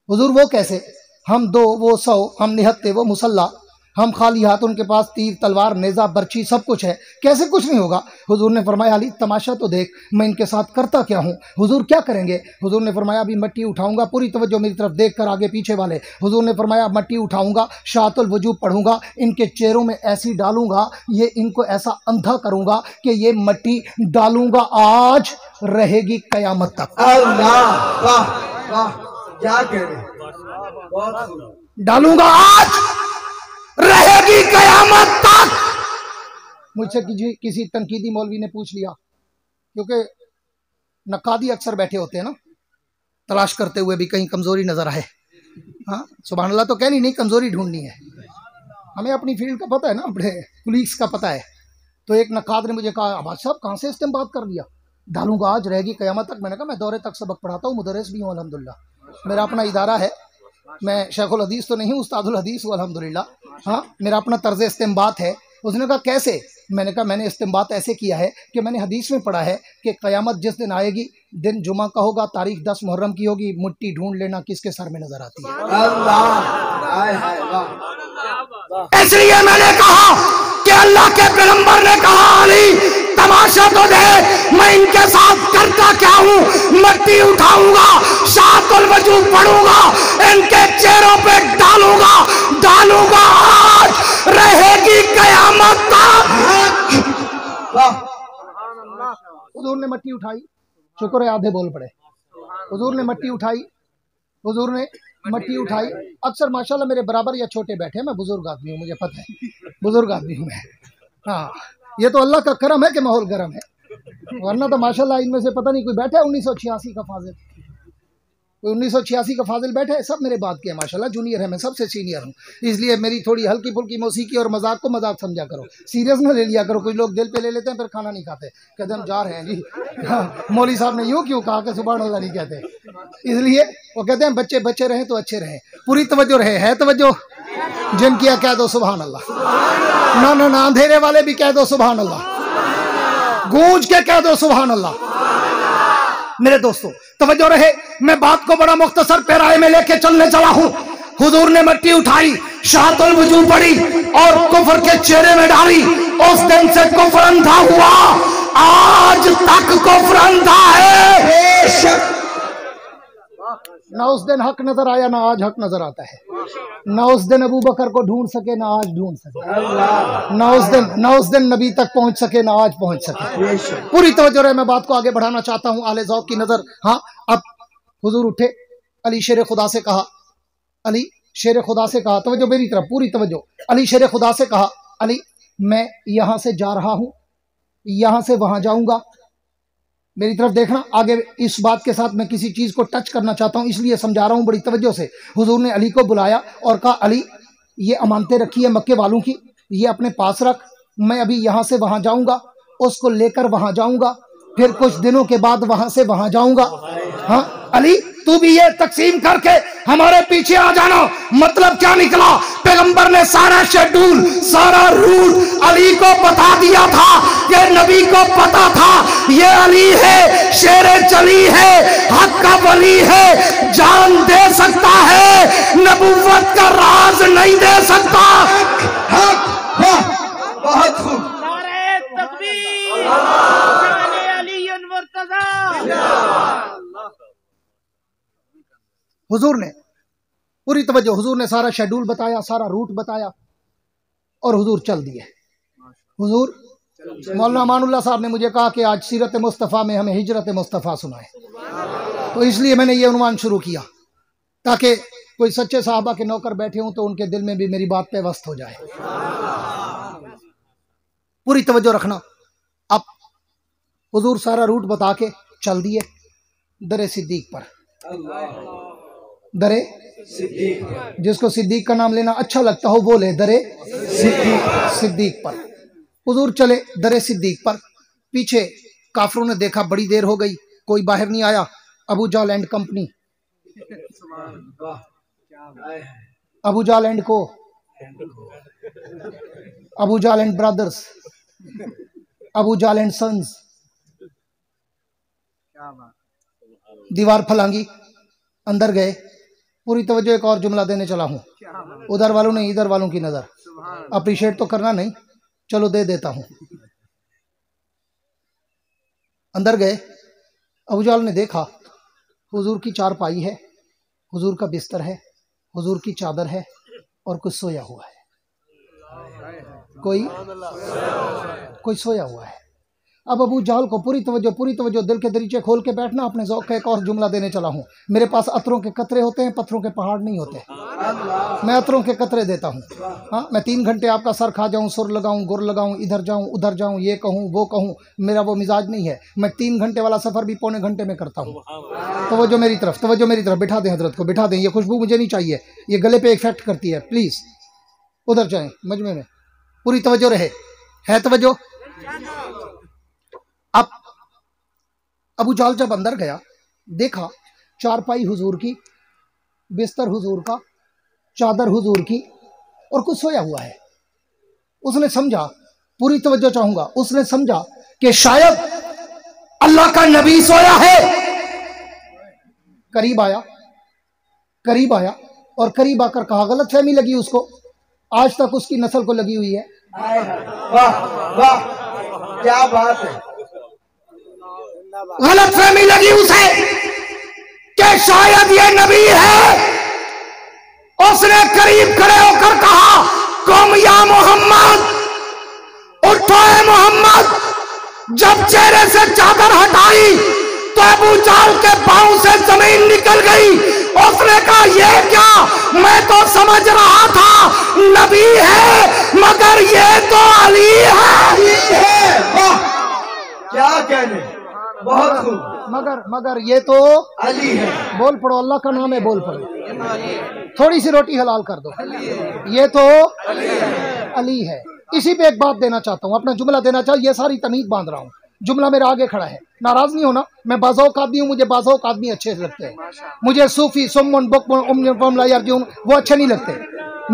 हुजूर वो कैसे? हम 2 वो 100, हम निहत्ते वो मुसल्ला, हम खाली हाथ, उनके पास तीर तलवार नेजा बर्ची सब कुछ है, कैसे कुछ नहीं होगा? हुजूर ने फरमाया अली तमाशा तो देख, मैं इनके साथ करता क्या हूँ। हुजूर क्या करेंगे? हुजूर ने फरमाया अभी मट्टी उठाऊंगा, पूरी तवज्जो मेरी तरफ देख कर आगे पीछे वाले। हुजूर ने फरमाया मट्टी उठाऊंगा, शातुल वजूब पढ़ूंगा, इनके चेहरों में ऐसी डालूंगा, ये इनको ऐसा अंधा करूंगा कि ये मट्टी डालूंगा आज रहेगी कयामत तक। अल्लाह वाह वाह, क्या कह रहे, डालूंगा आज रहेगी कयामत तक। मुझसे किसी तनकीदी मौलवी ने पूछ लिया, क्योंकि नकादी अक्सर बैठे होते हैं ना, तलाश करते हुए भी कहीं कमजोरी नजर आए। हाँ सुभान अल्लाह तो कहनी नहीं, कमजोरी ढूंढनी है। हमें अपनी फील्ड का पता है ना, अपने कुलीग्स का पता है। तो एक नकाद ने मुझे कहा अब्बास साहब कहाँ से इस्तेमाल कर दिया, डालूंगा आज रहेगी कयामत तक। मैंने कहा मैं दौरे तक सबक पढ़ाता हूँ, मुदर्रिस भी हूँ अल्हम्दुलिल्लाह, मेरा अपना इदारा है। मैं शेखुल हदीस तो नहीं हूँ, उस्तादुल हदीस हूँ अल्हम्दुलिल्लाह। हाँ मेरा अपना तर्ज इस्तेंबात है। उसने कहा कैसे? मैंने कहा मैंने इस्तेंबात ऐसे किया है कि मैंने हदीस में पढ़ा है कि क़यामत जिस दिन आएगी, दिन जुमा का होगा, तारीख 10 मुहर्रम की होगी, मिट्टी ढूंढ लेना किसके सर में नजर आती है। इसलिए मैंने कहा कि अल्लाह के पैगंबर ने कहा अली तमाशा तो दे, मैं इनके साथ करता क्या हूँ, मट्टी उठाऊंगा, शातुल वजूद पढ़ूंगा, इनके चेहरों पे डालूंगा, डालूंगा आज रहेगी कयामत तक। हुजूर ने मट्टी उठाई, शुक्र है आधे बोल पड़े। हुजूर ने मट्टी उठाई, हुजूर ने मट्टी उठाई। अक्सर माशाल्लाह मेरे बराबर या छोटे बैठे, मैं बुजुर्ग आदमी हूँ, मुझे पता है, बुजुर्ग आदमी हूँ मैं। हाँ, ये तो अल्लाह का करम है कि माहौल गर्म है, वरना तो माशाल्लाह इनमें से पता नहीं कोई बैठा है 1986 का फाजिल, कोई 1986 का फाजिल बैठा है। सब मेरे बात के हैं माशाल्लाह, जूनियर है, मैं सबसे सीनियर हूँ, इसलिए मेरी थोड़ी हल्की फुल्की मौसीकी और मजाक को मजाक समझा करो, सीरियस ना ले लिया करो। कुछ लोग दिल पे ले लेते हैं, फिर खाना नहीं खाते, कहते हम जा रहे हैं जी। हाँ, मौली साहब ने यूँ क्यों कहा कि सुभान अल्लाह नहीं कहते, इसलिए वो कहते हैं बच्चे बच्चे रहें तो अच्छे रहें, पूरी तवज्जो रहे। है तवज्जो? जिन किया कह दो सुभान अल्लाह, ना ना ना अंधेरे वाले भी कह दो सुभान अल्लाह, गूंज के कह दो सुभान अल्लाह। मेरे दोस्तों तवज्जो रहे, मैं बात को बड़ा मुख्तसर पैराए में लेके चलने चला हूं। हुजूर ने मट्टी उठाई, शहादतुल वजू पड़ी और कुफ्र के चेहरे में डाली। उस दिन से कुफ्र अंधा हुआ, आज तक कुफ्र अंधा है। ना उस दिन हक नजर आया, ना आज हक नजर आता है। ना उस दिन अबू बकर को ढूंढ सके, ना आज ढूंढ सके। ना उस दिन नबी तक पहुंच सके, ना आज पहुंच सके। पूरी तवज्जो रहे, मैं बात को आगे बढ़ाना चाहता हूं, आले ज़ौक़ की नजर। हाँ, अब हुजूर उठे, अली शेर खुदा से कहा, अली शेर खुदा से कहा, तवज्जो मेरी तरफ, पूरी तवज्जो। अली शेर खुदा से कहा, अली मैं यहां से जा रहा हूं, यहां से वहां जाऊंगा, मेरी तरफ देखना। आगे इस बात के साथ मैं किसी चीज को टच करना चाहता हूं, इसलिए समझा रहा हूं बड़ी तवज्जो से। हुजूर ने अली को बुलाया और कहा, अली ये अमानतें रखी है मक्के वालों की, ये अपने पास रख, मैं अभी यहां से वहां जाऊंगा, उसको लेकर वहां जाऊंगा, फिर कुछ दिनों के बाद वहां से वहां जाऊंगा। हाँ अली, तू भी ये तकसीम करके हमारे पीछे आ जाना। मतलब क्या निकला? पैगंबर ने सारा शेड्यूल, सारा रूल अली को बता दिया था। ये नबी को पता था ये अली है, शेरे चली है, हक का वली है, जान दे सकता है, नबुव्वत का राज नहीं दे सकता। हक, बहुत खूब। हुजूर ने पूरी तवज्जो, हुजूर ने सारा शेड्यूल बताया, सारा रूट बताया और हुजूर चल दिए। हुजूर, मौलाना अमानुल्लाह साहब ने मुझे कहा कि आज सीरत मुस्तफ़ा में हमें हिजरत मुस्तफ़ा सुनाए, तो इसलिए मैंने ये उन्वान शुरू किया ताकि कोई सच्चे साहबा के नौकर बैठे हों तो उनके दिल में भी मेरी बात पे वस्त हो जाए। पूरी तवज्जो रखना। अब हुजूर सारा रूट बता के चल दिए दरे सिद्दीक पर। दरे सिद्दीक, जिसको सिद्दीक का नाम लेना अच्छा लगता हो वो ले, दरे सिद्दीक पर हुजूर चले। दरे सिद्दीक पर पीछे काफरों ने देखा, बड़ी देर हो गई, कोई बाहर नहीं आया। अबू जाल एंड कंपनी, अबू जाल एंड को, अबू जाल एंड ब्रदर्स, अबू जाल एंड सन्स, दीवार फलांगी, अंदर गए। पूरी तवज्जो, एक और जुमला देने चला हूं, उधर वालों ने इधर वालों की नजर, अप्रिशिएट तो करना नहीं, चलो दे देता हूं। अंदर गए, अबू जाल ने देखा हुजूर की चारपाई है, हुजूर का बिस्तर है, हुजूर की चादर है और कुछ सोया हुआ है, कोई सोया हुआ है। अब अबू जाल को पूरी तवज्जो दिल के दरीचे खोल के बैठना। अपने ज़ौक़ का एक और जुमला देने चला हूँ। मेरे पास अतरों के कतरे होते हैं, पत्थरों के पहाड़ नहीं होते। मैं अतरों के कतरे देता हूँ। हाँ, मैं 3 घंटे आपका सर खा जाऊँ, सुर लगाऊँ, गुर लगाऊँ, इधर जाऊँ उधर जाऊँ, ये कहूँ वो कहूँ, मेरा वो मिजाज नहीं है। मैं 3 घंटे वाला सफ़र भी पौने घंटे में करता हूँ। तवज्जो मेरी तरफ, बिठा दें हजरत को, बिठा दें। ये खुशबू मुझे नहीं चाहिए, ये गले पे इफेक्ट करती है। प्लीज़ उधर जाएँ मजमे में। पूरी तवज्जो रहे, है तवज्जो। अब अबू जाल जब अंदर गया, देखा चारपाई हुजूर की, बिस्तर हुजूर का, चादर हुजूर की और कुछ सोया हुआ है। उसने समझा, पूरी तवज्जो चाहूंगा, उसने समझा कि शायद अल्लाह का नबी सोया है। करीब आया और करीब आकर कहा, गलत फहमी लगी उसको, आज तक उसकी नस्ल को लगी हुई है। वाह वाह, क्या बात है। गलत फहमी लगी उसे कि शायद ये नबी है। उसने करीब खड़े होकर कहा, कुम या मोहम्मद, उठो ए मोहम्मद। जब चेहरे से चादर हटाई तो अबू जाल के पांव से जमीन निकल गई। उसने कहा ये क्या, मैं तो समझ रहा था नबी है मगर ये तो अली है। वाह क्या कहने, बहुत खूब। मगर ये तो अली है। बोल पड़ो, अल्लाह का नाम है, बोल पड़ो। थोड़ी सी रोटी हलाल कर दो। ये तो अली है। इसी पे एक बात देना चाहता हूँ, अपना जुमला देना चाहूँ। ये सारी तमीज बांध रहा हूँ, जुमला मेरा आगे खड़ा है, नाराज नहीं होना। मैं बाज़ौक़ आदमी हूँ, मुझे बाज़ौक़ आदमी अच्छे लगते हैं। मुझे सूफी सुमन वो अच्छे नहीं लगते।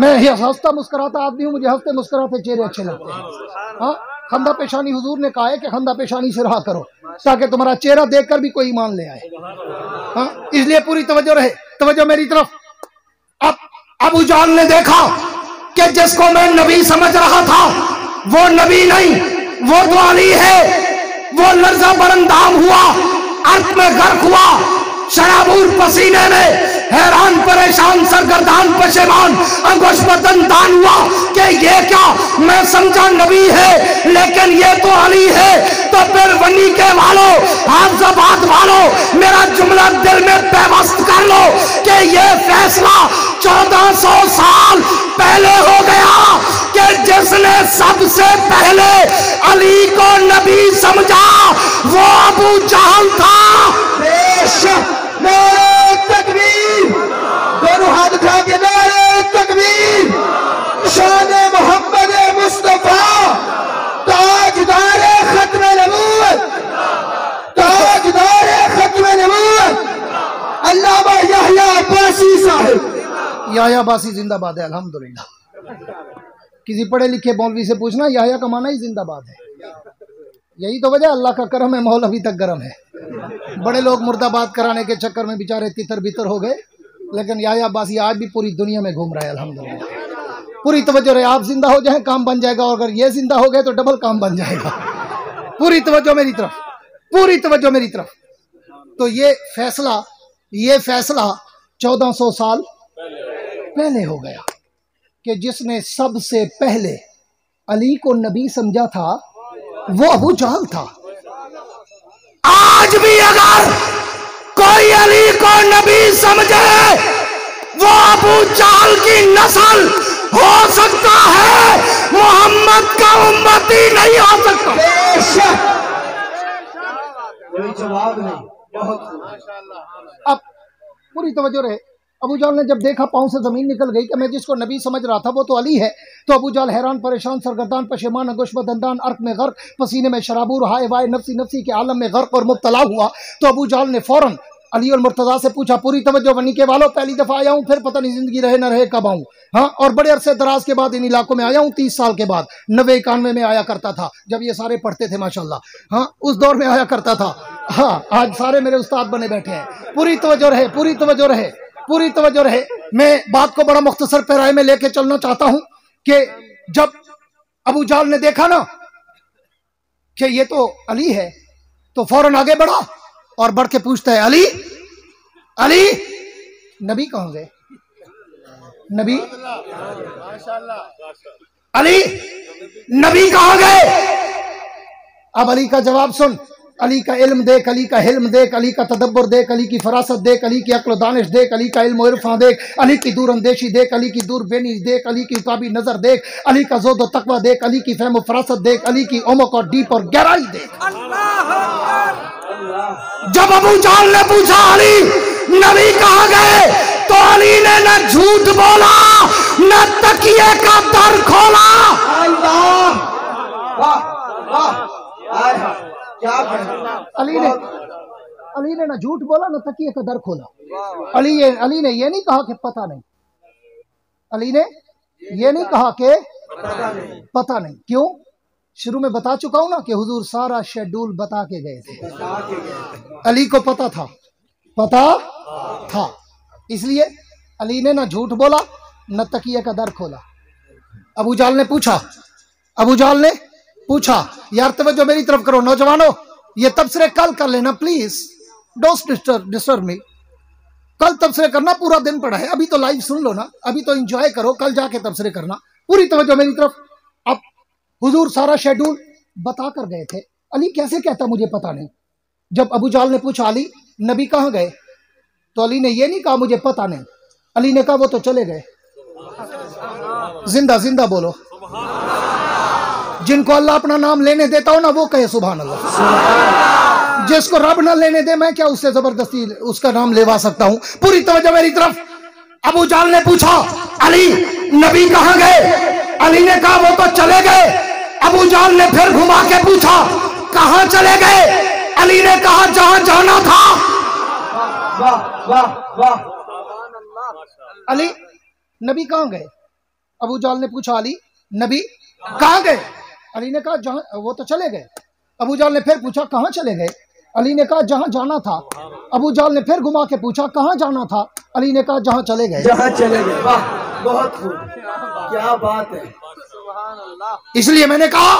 मैं हंसता मुस्कुराता आदमी हूँ, मुझे हंसते मुस्कुराते चेहरे अच्छे लगते हैं। हाँ, खंदा पेशानी, हुजूर ने कहा है कि खंदा पेशानी से रहा करो ताकि तुम्हारा चेहरा देखकर भी कोई ईमान ले आए। हाँ, इसलिए पूरी तवज्जो रहे, तवज्जो मेरी तरफ। अब अबू जाल ने देखा कि जिसको मैं नबी समझ रहा था वो नबी नहीं, वो तो अली है। वो लर्जा बरंदाम हुआ, अर्थ में गर्क हुआ, शराबूर पसीने में, हैरान परेशान सरगर्दान पशेमान, अंगुश बदन दान हुआ कि ये क्या, मैं समझा नबी है लेकिन ये तो अली है। तो फिर वनी के वालों, हाफजाबाद वालों, मेरा जुमला दिल में पेवस्त कर लो कि ये फैसला 1400 साल पहले हो गया कि जिसने सबसे पहले अली को नबी समझा वो अबू जहल था। बेशक, नारे तकबीर, दोनों हाथ उठा के नारे तकबीर। शान मोहम्मद मुस्तफा, ताजदार खत्म नबूवत, ताजदार खत्म नबूवत, अल्लामा याह्या अब्बासी साहिब। याह्या अब्बासी जिंदाबाद है, अल्हम्दुलिल्लाह। किसी पढ़े लिखे मौलवी से पूछना, याह्या का माना ही जिंदाबाद है। यही तो वजह, अल्लाह का करम है, मौल अभी तक गर्म है। बड़े लोग मुर्दाबाद कराने के चक्कर में बेचारे तितर बितर हो गए, लेकिन याह्या अब्बासी आज भी पूरी दुनिया में घूम रहा है, अल्हम्दुलिल्लाह। पूरी तवज्जो रहे, आप जिंदा हो जाए काम बन जाएगा, और अगर ये जिंदा हो गए तो डबल काम बन जाएगा। पूरी तवज्जो मेरी तरफ, पूरी तवज्जो मेरी तरफ। तो ये फैसला 1400 साल पहले हो गया कि जिसने सबसे पहले अली को नबी समझा था वो अबू जहल था। आज भी अगर कोई अली को नबी समझे वो अबू जहल की नस्ल हो सकता है, मोहम्मद का उम्मती नहीं हो सकता। बेशक, कोई जवाब नहीं। बहुत अब पूरी तवज्जो रहे। अबू जाल ने जब देखा पांव से जमीन निकल गई कि मैं जिसको नबी समझ रहा था वो तो अली है, तो अबू जाल हैरान परेशान सरगर्दान पशेमान अंगुश बदंदान अर्क में गर्क पसीने में शराबूर हाय वाय नफ्सी नफ्सी के आलम में गर्क और मुब्तला हुआ। तो अबू जाल ने फौरन अली और मुर्तजा से पूछा, पूरी तवज्जो वनी के वालों, पहली दफा आया हूँ, फिर पता नहीं जिंदगी रहे न रहे कब आऊँ। हाँ, और बड़े अरसे दराज के बाद इन इलाकों में आया हूँ, 30 साल के बाद। 90-91 में आया करता था जब ये सारे पढ़ते थे माशाल्लाह। हाँ, उस दौर में आया करता था। हाँ, आज सारे मेरे उस्ताद बने बैठे हैं। पूरी तवज्जो रहे, पूरी तवज्जो रहे, पूरी तवज्जो रहे। मैं बात को बड़ा मुख्तसर पैराए में लेके चलना चाहता हूं कि जब अबू जाल ने देखा ना कि ये तो अली है, तो फौरन आगे बढ़ा और बढ़ के पूछता है, अली अली नबी कहां गए? नबी अली नबी कहां गए? अब अली का जवाब सुन। अली का इल्म देख, अली का हिल्म देख, अली का तदब्बर देख, अली की फरासत देख, अली की अक्ल दानिश देख, अली का इल्म इरफान देख, अली की दूर अंदेशी देख, अली की दूर बेनी देख, अली की उताबी नजर देख, अली का ज़ोद और तकवा देख, अली की फहम और फरासत देख, अली की उमक और डीप और गहराई देख। जब अबू जाल ने पूछा अली नबी कहां गए, तो अली ने न झूठ बोला न तकिए का दर खोला। अल्लाह, वाह वाह, क्या अली ने ना झूठ बोला ना तकिए का दर खोला। अली ने ये नहीं कहा कि पता नहीं, अली ने ये नहीं कहा कि पता नहीं। क्यों? शुरू में बता चुका हूं ना कि हुजूर सारा शेड्यूल बता के गए थे। अली को पता था, इसलिए अली ने ना झूठ बोला न तकिए का दर खोला। अबू जाल ने पूछा, यार तवज्जो मेरी तरफ करो नौजवानों, ये तबसरे कल कर लेना प्लीज, डोंट डिस्टर्ब मी। कल तबसरे करना, पूरा दिन पड़ा है, अभी तो लाइव सुन लो ना, अभी तो एंजॉय करो, कल जाके तबसरे करना। पूरी तवज्जो मेरी तरफ। अब हुजूर सारा शेड्यूल बता कर गए थे। अली कैसे कहता मुझे पता नहीं? जब अबू जाल ने पूछा अली नबी कहाँ गए, तो अली ने ये नहीं कहा मुझे पता नहीं, अली ने कहा वो तो चले गए। जिंदा जिंदा बोलो। जिनको अल्लाह अपना नाम लेने देता हो ना वो कहे सुभान अल्लाह। जिसको रब ना लेने दे मैं क्या उससे जबरदस्ती उसका नाम लेवा सकता हूं। पूरी तवज्जो मेरी तरफ। अबू जाल ने पूछा अली नबी कहाँ गए, अली ने कहा वो तो चले गए। अबू जाल ने फिर घुमा के पूछा कहाँ चले गए, अली ने कहा जहां जाना था। वाह वाह वाह। अली नबी कहाँ गए, अबू जाल ने पूछा अली नबी कहाँ गए, अली ने कहा जहां वो तो चले गए। अबू जाल ने फिर पूछा कहाँ चले गए, अली ने कहा जहां जाना था। अबू जाल ने फिर घुमा के पूछा कहाँ जाना था, अली ने कहा जहां चले गए। जहां चले गए। वाह बहुत खूब, क्या बात है। इसलिए मैंने कहा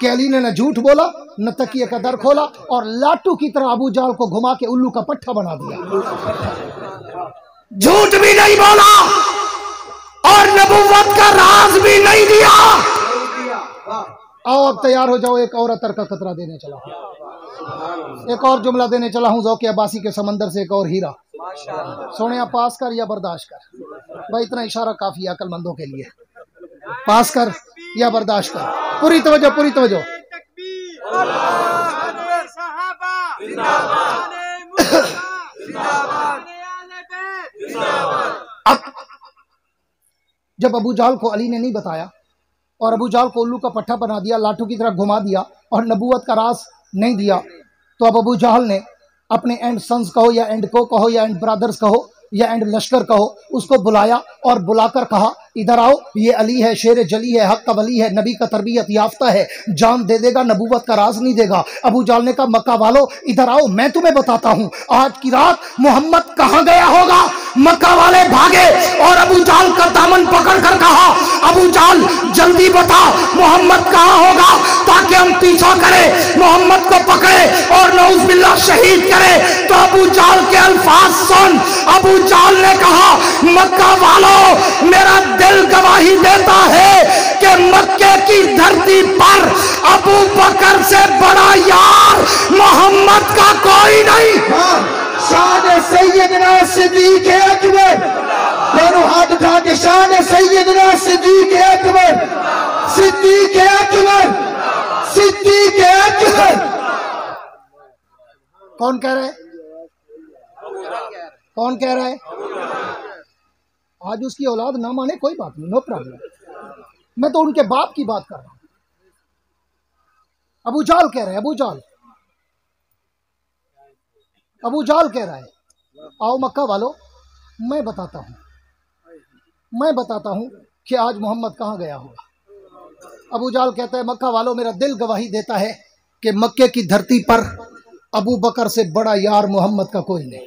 कि अली ने न झूठ बोला न तकिए का दर खोला और लाटू की तरह अबू जाल को घुमा के उल्लू का पट्टा बना दिया। झूठ भी नहीं बोला और नबुव्वत का राज भी नहीं दिया। आओ अब तैयार हो जाओ, एक और अतर का कतरा देने चला हूं, एक और जुमला देने चला हूं। ज़ौक़ अब्बासी के समंदर से एक और हीरा। सोने पास कर या बर्दाश्त कर। भाई इतना इशारा काफी है अक्लमंदों के लिए। पास कर या बर्दाश्त कर। पूरी तवज्जो पूरी तवज्जो। अब जब अबू जाल को अली ने नहीं बताया और अबू जाल को उल्लू का पट्टा बना दिया, लाठू की तरह घुमा दिया और नबूवत का राज नहीं दिया, तो अब अबू जाहल ने अपने एंड सन्स कहो या एंड को कहो या एंड ब्रदर्स कहो या एंड लश्कर कहो, उसको बुलाया और बुलाकर कहा इधर आओ, ये अली है, शेर जली है, हक का वली है, नबी का तरबियत याफ्ता है, जान दे देगा, नबूवत का राज नहीं देगा। अबू जाल ने कहा मक्का वालों इधर आओ, मैं तुम्हें बताता हूं आज की रात मोहम्मद कहां गया होगा। मक्का वाले भागे और अबू जाल का दामन पकड़कर कहा अबू जाल जल्दी बता मोहम्मद कहां होगा ताकि हम पीछा करें, मोहम्मद को पकड़े और नऊज़ बिल्लाह शहीद करें। तो अबू जाल के अल्फाज सुन। अबू जाल ने कहा मक्का वालों मेरा दिल गवाही देता है कि मक्के की धरती पर अबू बकर से बड़ा यार मोहम्मद का कोई नहीं। शान सैयदना सिद्दीक़ अकबर, दोनों हाथ उठा के शान सैयदना सिद्दीक़ अकबर, सिद्दीक़ अकबर, सिद्दीक़ अकबर। कौन कह रहा है, कौन कह रहा है? आज उसकी औलाद ना माने कोई बात नहीं, नो प्रॉब्लम। मैं तो उनके बाप की बात कर रहा हूं। अबू जाल कह रहे हैं, अबू जाल कह रहा है आओ मक्का वालों मैं बताता हूं कि आज मोहम्मद कहां गया होगा। अबू जाल कहता है मक्का वालों मेरा दिल गवाही देता है कि मक्के की धरती पर अबू बकर से बड़ा यार मोहम्मद का कोई नहीं।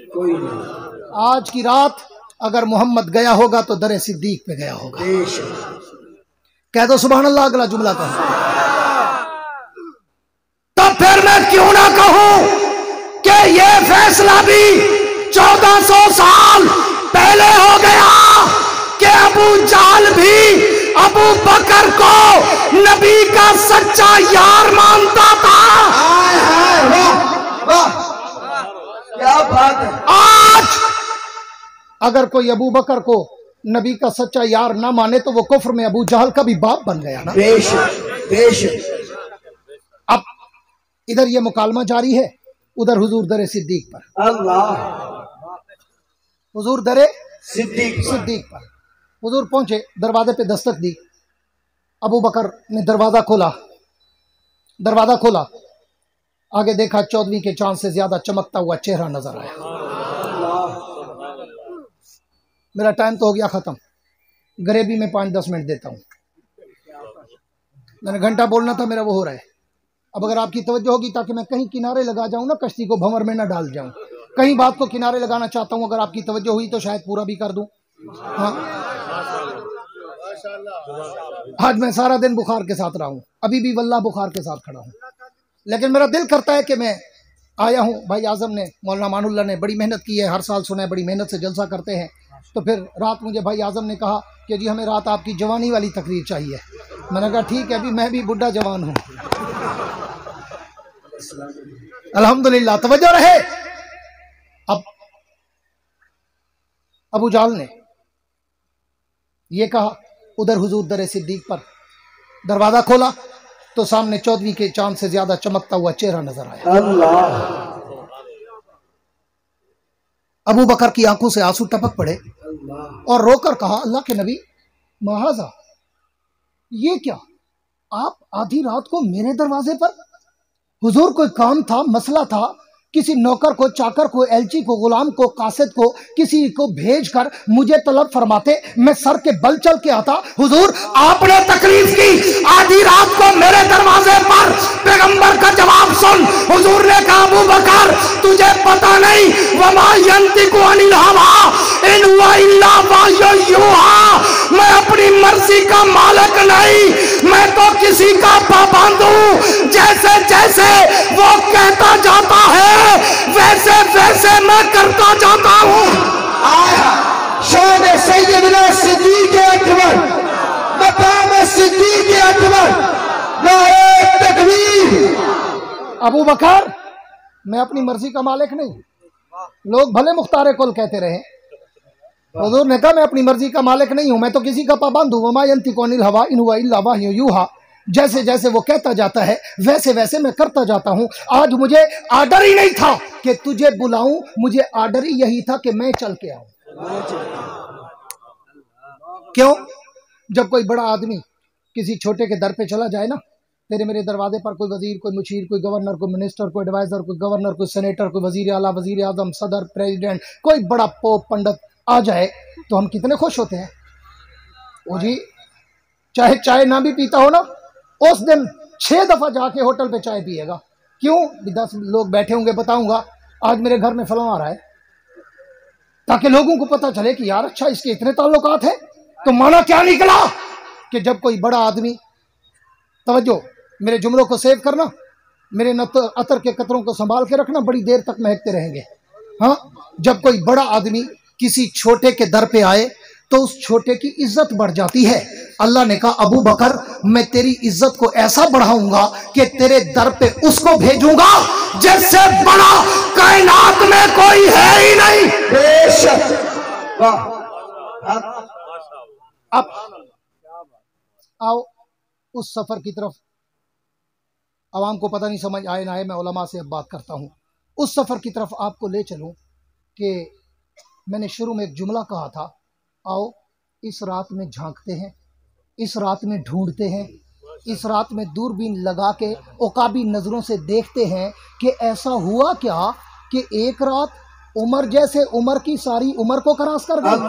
आज की रात अगर मोहम्मद गया होगा तो दरे सिद्दीक पे गया होगा। कह दो सुभान अल्लाह। अगला जुमला कहो। तो फिर मैं क्यों ना कहूं कि ये फैसला भी 1400 साल पहले हो गया कि अबू जाल भी अबू बकर को नबी का सच्चा यार मानता था। क्या बात है। आज अगर कोई अबू बकर को नबी का सच्चा यार ना माने तो वो कुफ्र में अबू जहल का भी बाप बन गया ना। अब इधर ये मुकालमा जारी है, उधर हुजूर दरे सिद्दीक पर। अल्लाह। हुजूर दरे सिद्दीक पर हुजूर पहुंचे, दरवाजे पे दस्तक दी। अबू बकर ने दरवाजा खोला, आगे देखा 14वीं के चांद से ज्यादा चमकता हुआ चेहरा नजर आया। मेरा टाइम तो हो गया खत्म, गरीबी में 5-10 मिनट देता हूं। मैंने घंटा बोलना था, मेरा वो हो रहा है। अब अगर आपकी तवज्जो होगी ताकि मैं कहीं किनारे लगा जाऊं ना, कश्ती को भंवर में ना डाल जाऊं, कहीं बात को किनारे लगाना चाहता हूं। अगर आपकी तवज्जो हुई तो शायद पूरा भी कर दूं। हाँ, आज मैं सारा दिन बुखार के साथ रहा हूं, अभी भी वल्लाह बुखार के साथ खड़ा हूं, लेकिन मेरा दिल करता है कि मैं आया हूं। भाई आजम ने, मौलाना मानुल्लाह ने बड़ी मेहनत की है, हर साल सुना है बड़ी मेहनत से जलसा करते हैं। तो फिर रात मुझे भाई आजम ने कहा कि जी हमें रात आपकी जवानी वाली तकरीर चाहिए। मैंने कहा ठीक है, अभी मैं भी बुढ़ा जवान हूँ। अल्हम्दुलिल्लाह, तवज्जो रहे। अब अबू जाल ने ये कहा, उधर हुजूर दर सिद्दीक पर दरवाजा खोला तो सामने 14वीं के चांद से ज्यादा चमकता हुआ चेहरा नजर आया। अल्लाह। अबू बकर की आंखों से आंसू टपक पड़े और रोकर कहा, अल्लाह के नबी, महाजा ये क्या, आप आधी रात को मेरे दरवाजे पर? हुजूर कोई काम था, मसला था, किसी नौकर को, चाकर को, एलची को, गुलाम को, कासिद को, किसी को भेजकर मुझे तलब फरमाते, मैं सर के बल चल के आता। हुजूर आपने तकलीफ की, आधी रात को मेरे दरवाजे पर। पैगंबर का जवाब सुन, हुजूर ने कहा, अबू बकर तुझे पता नहीं, वमा यंतिकु अनिल हवा इन हुवा इल्ला वहयुन यूहा, मैं अपनी मर्जी का मालिक नहीं, मैं तो किसी का पाबंद हूं। जैसे जैसे वो कहता जाता है वैसे वैसे मैं करता जाता हूं। शान सैयदना सिद्दीक अकबर, मकाम सिद्दीक अकबर, नारे तकबीर। अबू बकर मैं अपनी मर्जी का मालिक नहीं, लोग भले मुख्तार कुल कहते रहे, हुजूर ने कहा मैं अपनी मर्जी का मालिक नहीं हूं, मैं तो किसी का पाबंद हूं। वमा यंतिकु अनिल हवा इन हुवा इल्ला वहयुन यूहा, जैसे जैसे वो कहता जाता है वैसे वैसे मैं करता जाता हूं। आज मुझे आर्डर ही नहीं था कि तुझे बुलाऊं, मुझे आर्डर ही यही था कि मैं चल के आऊं। क्यों? जब कोई बड़ा आदमी किसी छोटे के दर पे चला जाए ना, तेरे मेरे दरवाजे पर कोई वजीर, कोई मुशीर, कोई गवर्नर, कोई मिनिस्टर, कोई एडवाइजर, कोई गवर्नर, कोई सेनेटर, कोई वजीर आला, वजीर आजम, सदर, प्रेसिडेंट, कोई बड़ा पोप पंडित आ जाए तो हम कितने खुश होते हैं। वो जी चाहे चाय ना भी पीता हो ना, उस दिन 6 दफा जाके होटल पे चाय पिएगा। क्यों? 10 लोग बैठे होंगे, बताऊंगा आज मेरे घर में फलां आ रहा है, ताकि लोगों को पता चले कि यार अच्छा इसके इतने ताल्लुकात हैं। तो माना क्या निकला कि जब कोई बड़ा आदमी, तवज्जो मेरे जुमलों को सेव करना, मेरे अतर के कतरों को संभाल के रखना, बड़ी देर तक महकते रहेंगे। हाँ, जब कोई बड़ा आदमी किसी छोटे के दर पे आए तो उस छोटे की इज्जत बढ़ जाती है। अल्लाह ने कहा, अबू बकर मैं तेरी इज्जत को ऐसा बढ़ाऊंगा कि तेरे दर पे उसको भेजूंगा जिससे बड़ा कायनात में कोई है ही नहीं। बेशक। वाह। अब आओ उस सफर की तरफ, आवाम को पता नहीं समझ आए ना आए, मैं उलमा से अब बात करता हूं। उस सफर की तरफ आपको ले चलूं कि मैंने शुरू में एक जुमला कहा था, आओ इस रात में झांकते हैं, इस रात में ढूंढते हैं, इस रात में दूरबीन लगा के उकाबी नजरों से देखते हैं कि ऐसा हुआ क्या कि एक रात उमर जैसे उमर की सारी उम्र को क्रॉस कर गई।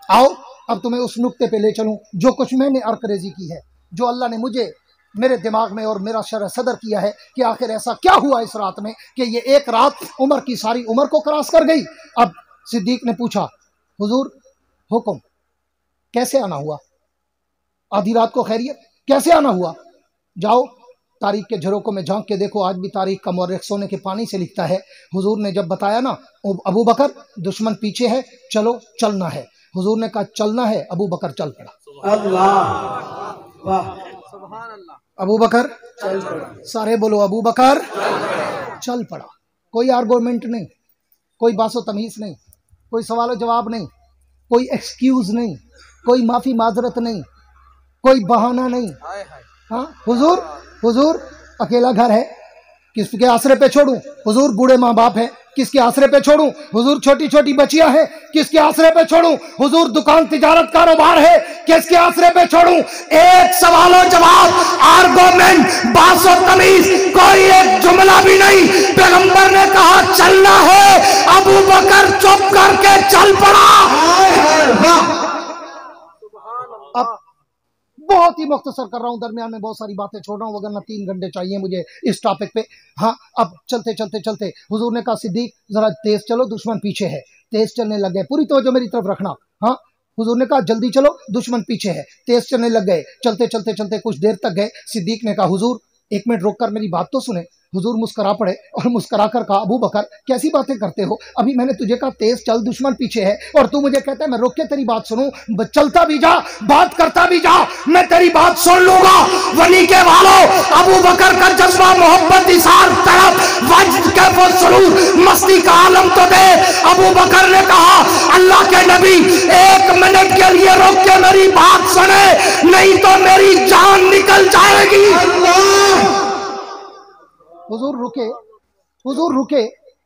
आओ अब तुम्हें उस नुक्ते पे ले चलूं जो कुछ मैंने अर्करेजी की है, जो अल्लाह ने मुझे मेरे दिमाग में और मेरा शरह सदर किया है कि आखिर ऐसा क्या हुआ इस रात में कि ये एक रात उमर की सारी उम्र को क्रॉस कर गई। अब सिद्दीक ने पूछा, हुजूर हुक्म, कैसे आना हुआ? आधी रात को खैरियत, कैसे आना हुआ? जाओ तारीख के झरोकों में झांक के देखो, आज भी तारीख का मौर्रिख सोने के पानी से लिखता है। हुजूर ने जब बताया ना, अबू बकर दुश्मन पीछे है, चलो चलना है। हुजूर ने कहा चलना है, अबू बकर चल पड़ा। अल्लाह। वाह। अबू बकर चल पड़ा। सारे बोलो अबू बकर चल पड़ा। कोई आर्गुमेंट नहीं, कोई बासो तमीज नहीं, कोई सवाल जवाब नहीं, कोई एक्सक्यूज नहीं, कोई माफी माजरत नहीं, कोई बहाना नहीं। हाँ हुजूर, हुजूर अकेला घर है, किसके आसरे पे छोड़ूं? हुजूर बूढ़े माँ बाप है, किसके आसरे पे छोड़ूं? हुजूर छोटी छोटी बच्चियां हैं, किसके आसरे पे छोड़ूं? हुजूर दुकान तिजारत कारोबार है, किसके आसरे पे छोड़ूं? एक सवाल जवाब, आर्गुमेंट, बासो तमीज, कोई एक जुमला भी नहीं। पैगंबर ने कहा चलना है, अबू बकर चुप करके चल पड़ा। अब बहुत ही मुख्तसर कर रहा हूं, दरमियान में बहुत सारी बातें छोड़ रहा हूं, वरना 3 घंटे चाहिए मुझे इस टॉपिक पे। हाँ अब चलते चलते चलते हुजूर ने कहा सिद्दीक जरा तेज चलो, दुश्मन पीछे है। तेज चलने लग गए, पूरी तवज्जो मेरी तरफ रखना। हाँ हुजूर ने कहा जल्दी चलो, दुश्मन पीछे है। तेज चलने लग गए, चलते चलते चलते कुछ देर तक गए। सिद्दीक ने कहा हुजूर 1 मिनट रोक कर मेरी बात तो सुने। हुजूर मुस्करा पड़े और मुस्करा कर कहा, अबू बकर कैसी बातें करते हो, अभी मैंने तुझे कहा तेज चल, दुश्मन पीछे है, और तू मुझे कहता है मैं रोक के तेरी बात सुनूं। चलता भी जा, बात करता भी जा, मैं तेरी बात सुन लूंगा। वली के वालों, अबू बकर का जज्बा, मोहब्बत, इसार, तड़प, वज्द, कैफ और सुरूर, मस्ती का आलम तो दे। अबू बकर ने कहा, अल्लाह के नबी 1 मिनट के लिए रोक के मेरी बात सुने, नहीं तो मेरी जान निकल जाएगी। हुजूर रुके, हुजूर रुके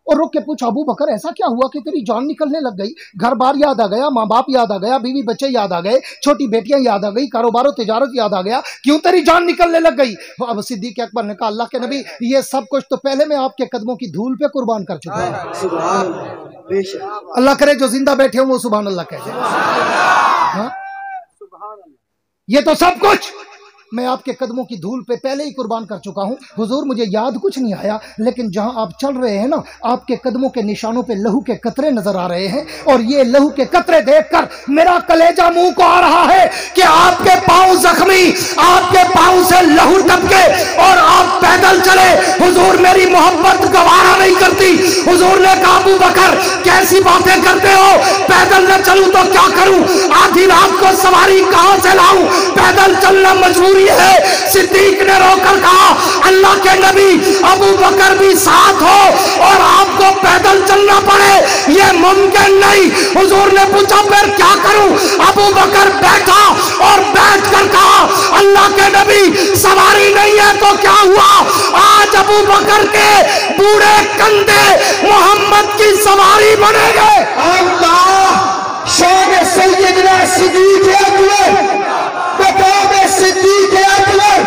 और रुक के पूछा, अबू बकर ऐसा क्या हुआ कि तेरी जान निकलने लग गई? घर बार याद आ गया, माँ बाप याद आ गया, बीवी बच्चे याद आ गए, छोटी बेटियां याद आ गई, कारोबार तिजारत याद आ गया, क्यों तेरी जान निकलने लग गई? अब सिद्दीक अकबर ने कहा, अल्लाह के नबी ये सब कुछ तो पहले मैं आपके कदमों की धूल पे कुर्बान कर चुका हूं। अल्लाह करे जो जिंदा बैठे हो वो सुभान अल्लाह कहे। ये तो सब कुछ मैं आपके कदमों की धूल पे पहले ही कुर्बान कर चुका हूं। हुजूर मुझे याद कुछ नहीं आया, लेकिन जहां आप चल रहे हैं ना, आपके कदमों के निशानों पे लहू के कतरे नजर आ रहे हैं, और ये लहू के कतरे देखकर मेरा कलेजा मुंह को आ रहा है कि आपके पांव जख्मी, आपके पांव से लहू टपके और आप पैदल चले। हुजूर मेरी मोहब्बत गवारा नहीं करती। हुजूर ने कहा, अबू बकर कैसी बातें करते हो, पैदल न चलूं तो क्या करूं, आधी रात को सवारी कहां से लाऊं, पैदल चलना मजबूरी है। सिद्दीक ने रोकर कहा, अल्लाह के नबी अबू बकर भी साथ हो और आपको पैदल चलना पड़े, ये मुमकिन नहीं। हुजूर ने पूछा फिर क्या करूं? अबू बकर बैठा और बैठ कर कहा, अल्लाह के नबी सवारी नहीं है तो क्या हुआ, आज अबू बकर के बूढ़े कंधे मोहम्मद की सवारी बनेंगे। अल्लाह शान सैयदना सिद्दीक अकबर, मकाम सिद्दीक अकबर,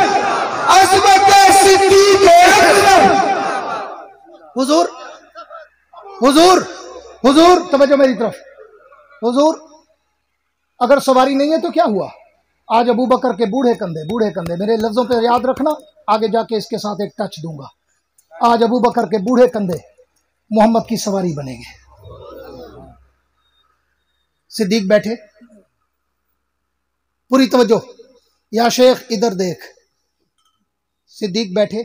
अज़मत सिद्दीक अकबर। हुजूर हुजूर हुजूर तवज्जो मेरी तरफ। हुजूर अगर सवारी नहीं है तो क्या हुआ, आज अबू बकर के बूढ़े कंधे, बूढ़े कंधे, मेरे लफ्जों पे याद रखना, आगे जाके इसके साथ एक टच दूंगा। आज अबू बकर के बूढ़े कंधे मोहम्मद की सवारी बनेंगे। सिद्दीक बैठे, पूरी तवज्जो, या शेख इधर देख। सिद्दीक बैठे,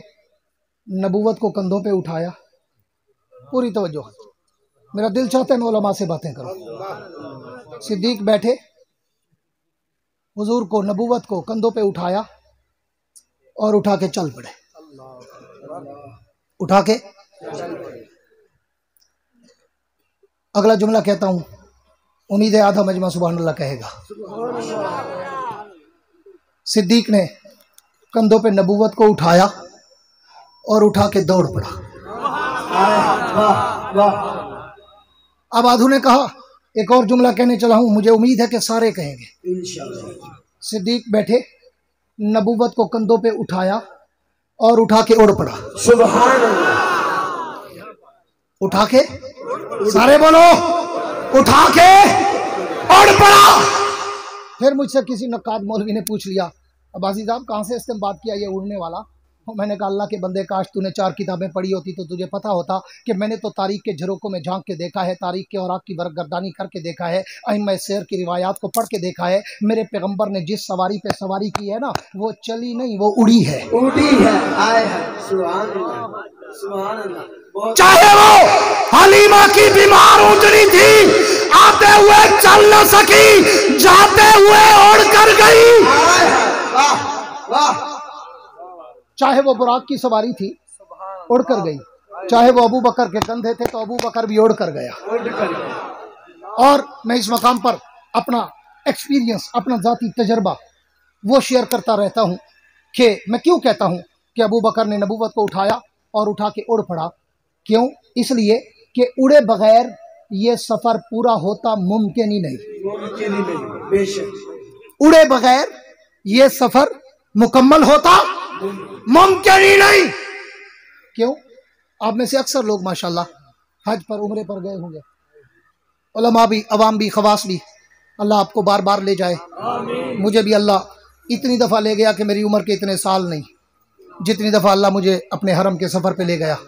नबूवत को कंधों पे उठाया, पूरी तवज्जो, मेरा दिल चाहता है मैं उलमा से बातें करूं। सिद्दीक बैठे, हुजूर को, नबूवत को कंधों पे उठाया और उठा के चल पड़े, उठा के। अगला जुमला कहता हूं, उम्मीद है आधा मजमा सुभान अल्लाह कहेगा। सिद्दीक ने कंधों पे नबूवत को उठाया और उठा के दौड़ पड़ा। अब आधू ने कहा, एक और जुमला कहने चला हूं, मुझे उम्मीद है कि सारे कहेंगे। सिद्दीक बैठे, नबूवत को कंधों पे उठाया और उठा के उड़ पड़ा। सुभान अल्लाह। उठा के, सारे बोलो, उठा के उड़ पड़ा। फिर मुझसे किसी नक्काद मौलवी ने पूछ लिया, अब्बासी साहब कहाँ से इस्तेमाल किया ये उड़ने वाला? मैंने कहा, अल्लाह के बंदे, काश तूने 4 किताबें पढ़ी होती तो तुझे पता होता कि मैंने तो तारीख के झरोकों में झांक के देखा है, तारीख के औराक की वरगर्दानी करके देखा है, अइम्मा शेर की रिवायात को पढ़ के देखा है। मेरे पैगंबर ने जिस सवारी पे सवारी की है ना, वो चली नहीं, वो उड़ी है, उड़ी है। आए है, सुभान अल्लाह, सुभान अल्लाह। चाहे वो हलीमा की बीमार ऊँटनी थी, आते हुए चल न सकी, जाते हुए उड़ कर गई। वाह वाह। चाहे वो बुराक की सवारी थी, उड़ कर गई। चाहे वो अबू बकर के कंधे थे तो अबू बकर भी उड़ कर गया। और मैं इस मकाम पर अपना एक्सपीरियंस, अपना जाती तजर्बा वो शेयर करता रहता हूँ कि मैं क्यों कहता हूँ कि अबू बकर ने नबूवत को उठाया और उठा के उड़ पड़ा। क्यों? इसलिए कि उड़े बगैर ये सफर पूरा होता मुमकिन ही नहीं। बेशक उड़े बगैर ये सफर मुकम्मल होता मुमकिन ही नहीं। क्यों? आप में से अक्सर लोग माशाल्लाह हज पर, उम्रे पर गए होंगे, उलमा भी, अवाम भी, खवास भी। अल्लाह आपको बार बार ले जाए। मुझे भी अल्लाह इतनी दफ़ा ले गया कि मेरी उम्र के इतने साल नहीं, जितनी दफ़ा अल्लाह मुझे अपने हरम के सफ़र पे ले गया।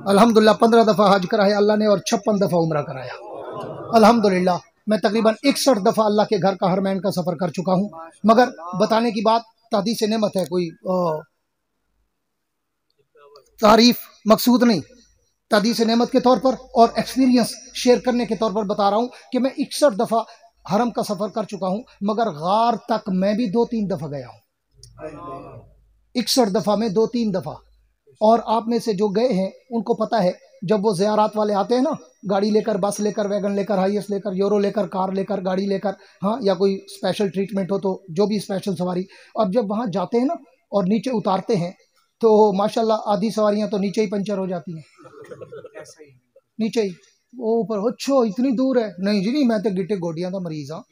अल्हम्दुलिल्लाह 15 दफ़ा हज कराया अल्लाह ने और 56 दफ़ा उम्रा कराया। अल्हम्दुलिल्लाह मैं तकरीबन 61 दफ़ा अल्लाह के घर का हरमैन का सफ़र कर चुका हूँ। मगर बताने की बात तादी से नेमत है, कोई तारीफ मकसूद नहीं, तदीस नेमत के तौर पर और एक्सपीरियंस शेयर करने के तौर पर बता रहा हूँ कि मैं 61 दफ़ा हरम का सफ़र कर चुका हूँ, मगर गार तक मैं भी 2-3 दफ़ा गया हूँ। 61 दफ़ा में 2-3 दफ़ा। और आप में से जो गए हैं उनको पता है, जब वो ज़ियारत वाले आते हैं ना, गाड़ी लेकर, बस लेकर, वैगन लेकर, हाईएस लेकर, यूरो लेकर, कार लेकर, गाड़ी लेकर, हाँ, या कोई स्पेशल ट्रीटमेंट हो तो जो भी स्पेशल सवारी, अब जब वहाँ जाते हैं ना और नीचे उतारते हैं तो माशाल्लाह आधी सवारियाँ तो नीचे ही पंचर हो जाती हैं, नीचे ही। वो ऊपर अच्छो इतनी दूर है, नहीं जी नहीं, मैं तो गिट्टे गोडियां का मरीज हाँ,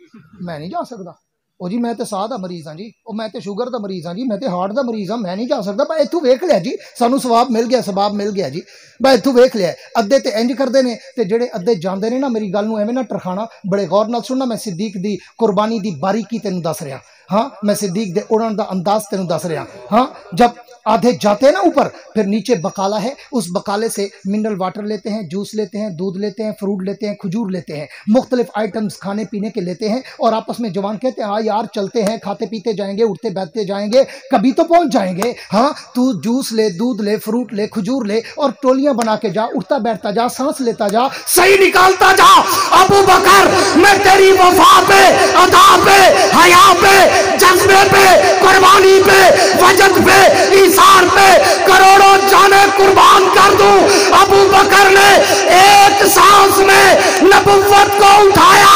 मैं नहीं जा सकता। ओ जी मैं तो साह का मरीज हाँ जी, और मैं तो शुगर का मरीज हाँ जी, मैं तो हार्ट का मरीज हाँ, मैं नहीं जा सकता। भाई इतों वेख लिया जी, सानू सवाब मिल गया, सबाब मिल गया जी, भाई इतों वेख लिया। अद्धे तो इंज करते हैं ते जेडे अद्धे जाते हैं ना, मेरी गल नूं एवें ना टरखाना, बड़े गौर नाल सुनना। मैं सिद्दीक दी कुर्बानी दी बारीकी तेनों दस रहा, हाँ, मैं सिद्दीक दे उड़न दा अंदाज तेनों दस रहा, हाँ। जब आधे जाते हैं ना ऊपर, फिर नीचे बकाला है, उस बकाले से मिनरल वाटर लेते हैं, जूस लेते हैं, दूध लेते हैं, फ्रूट लेते हैं, खजूर लेते हैं, मुख्तलिफ आइटम्स खाने पीने के लेते हैं, और आपस में जवान कहते हैं हाँ यार चलते हैं, खाते पीते जाएंगे, उठते बैठते जाएंगे, कभी तो पहुंच जाएंगे। हाँ, तू जूस ले, दूध ले, फ्रूट ले, खजूर ले, और टोलियां बना के जा, उठता बैठता जा, सांस लेता जा, सही निकालता जा। अबू बकर, मैं तेरी वफा पे, अदा पे, हया पे, जज्बे पे, कुर्बानी पे, वजद पे, इसार पे करोड़ों जाने कुर्बान कर दूं। अबू बकर ने एक सांस में नबुव्वत को उठाया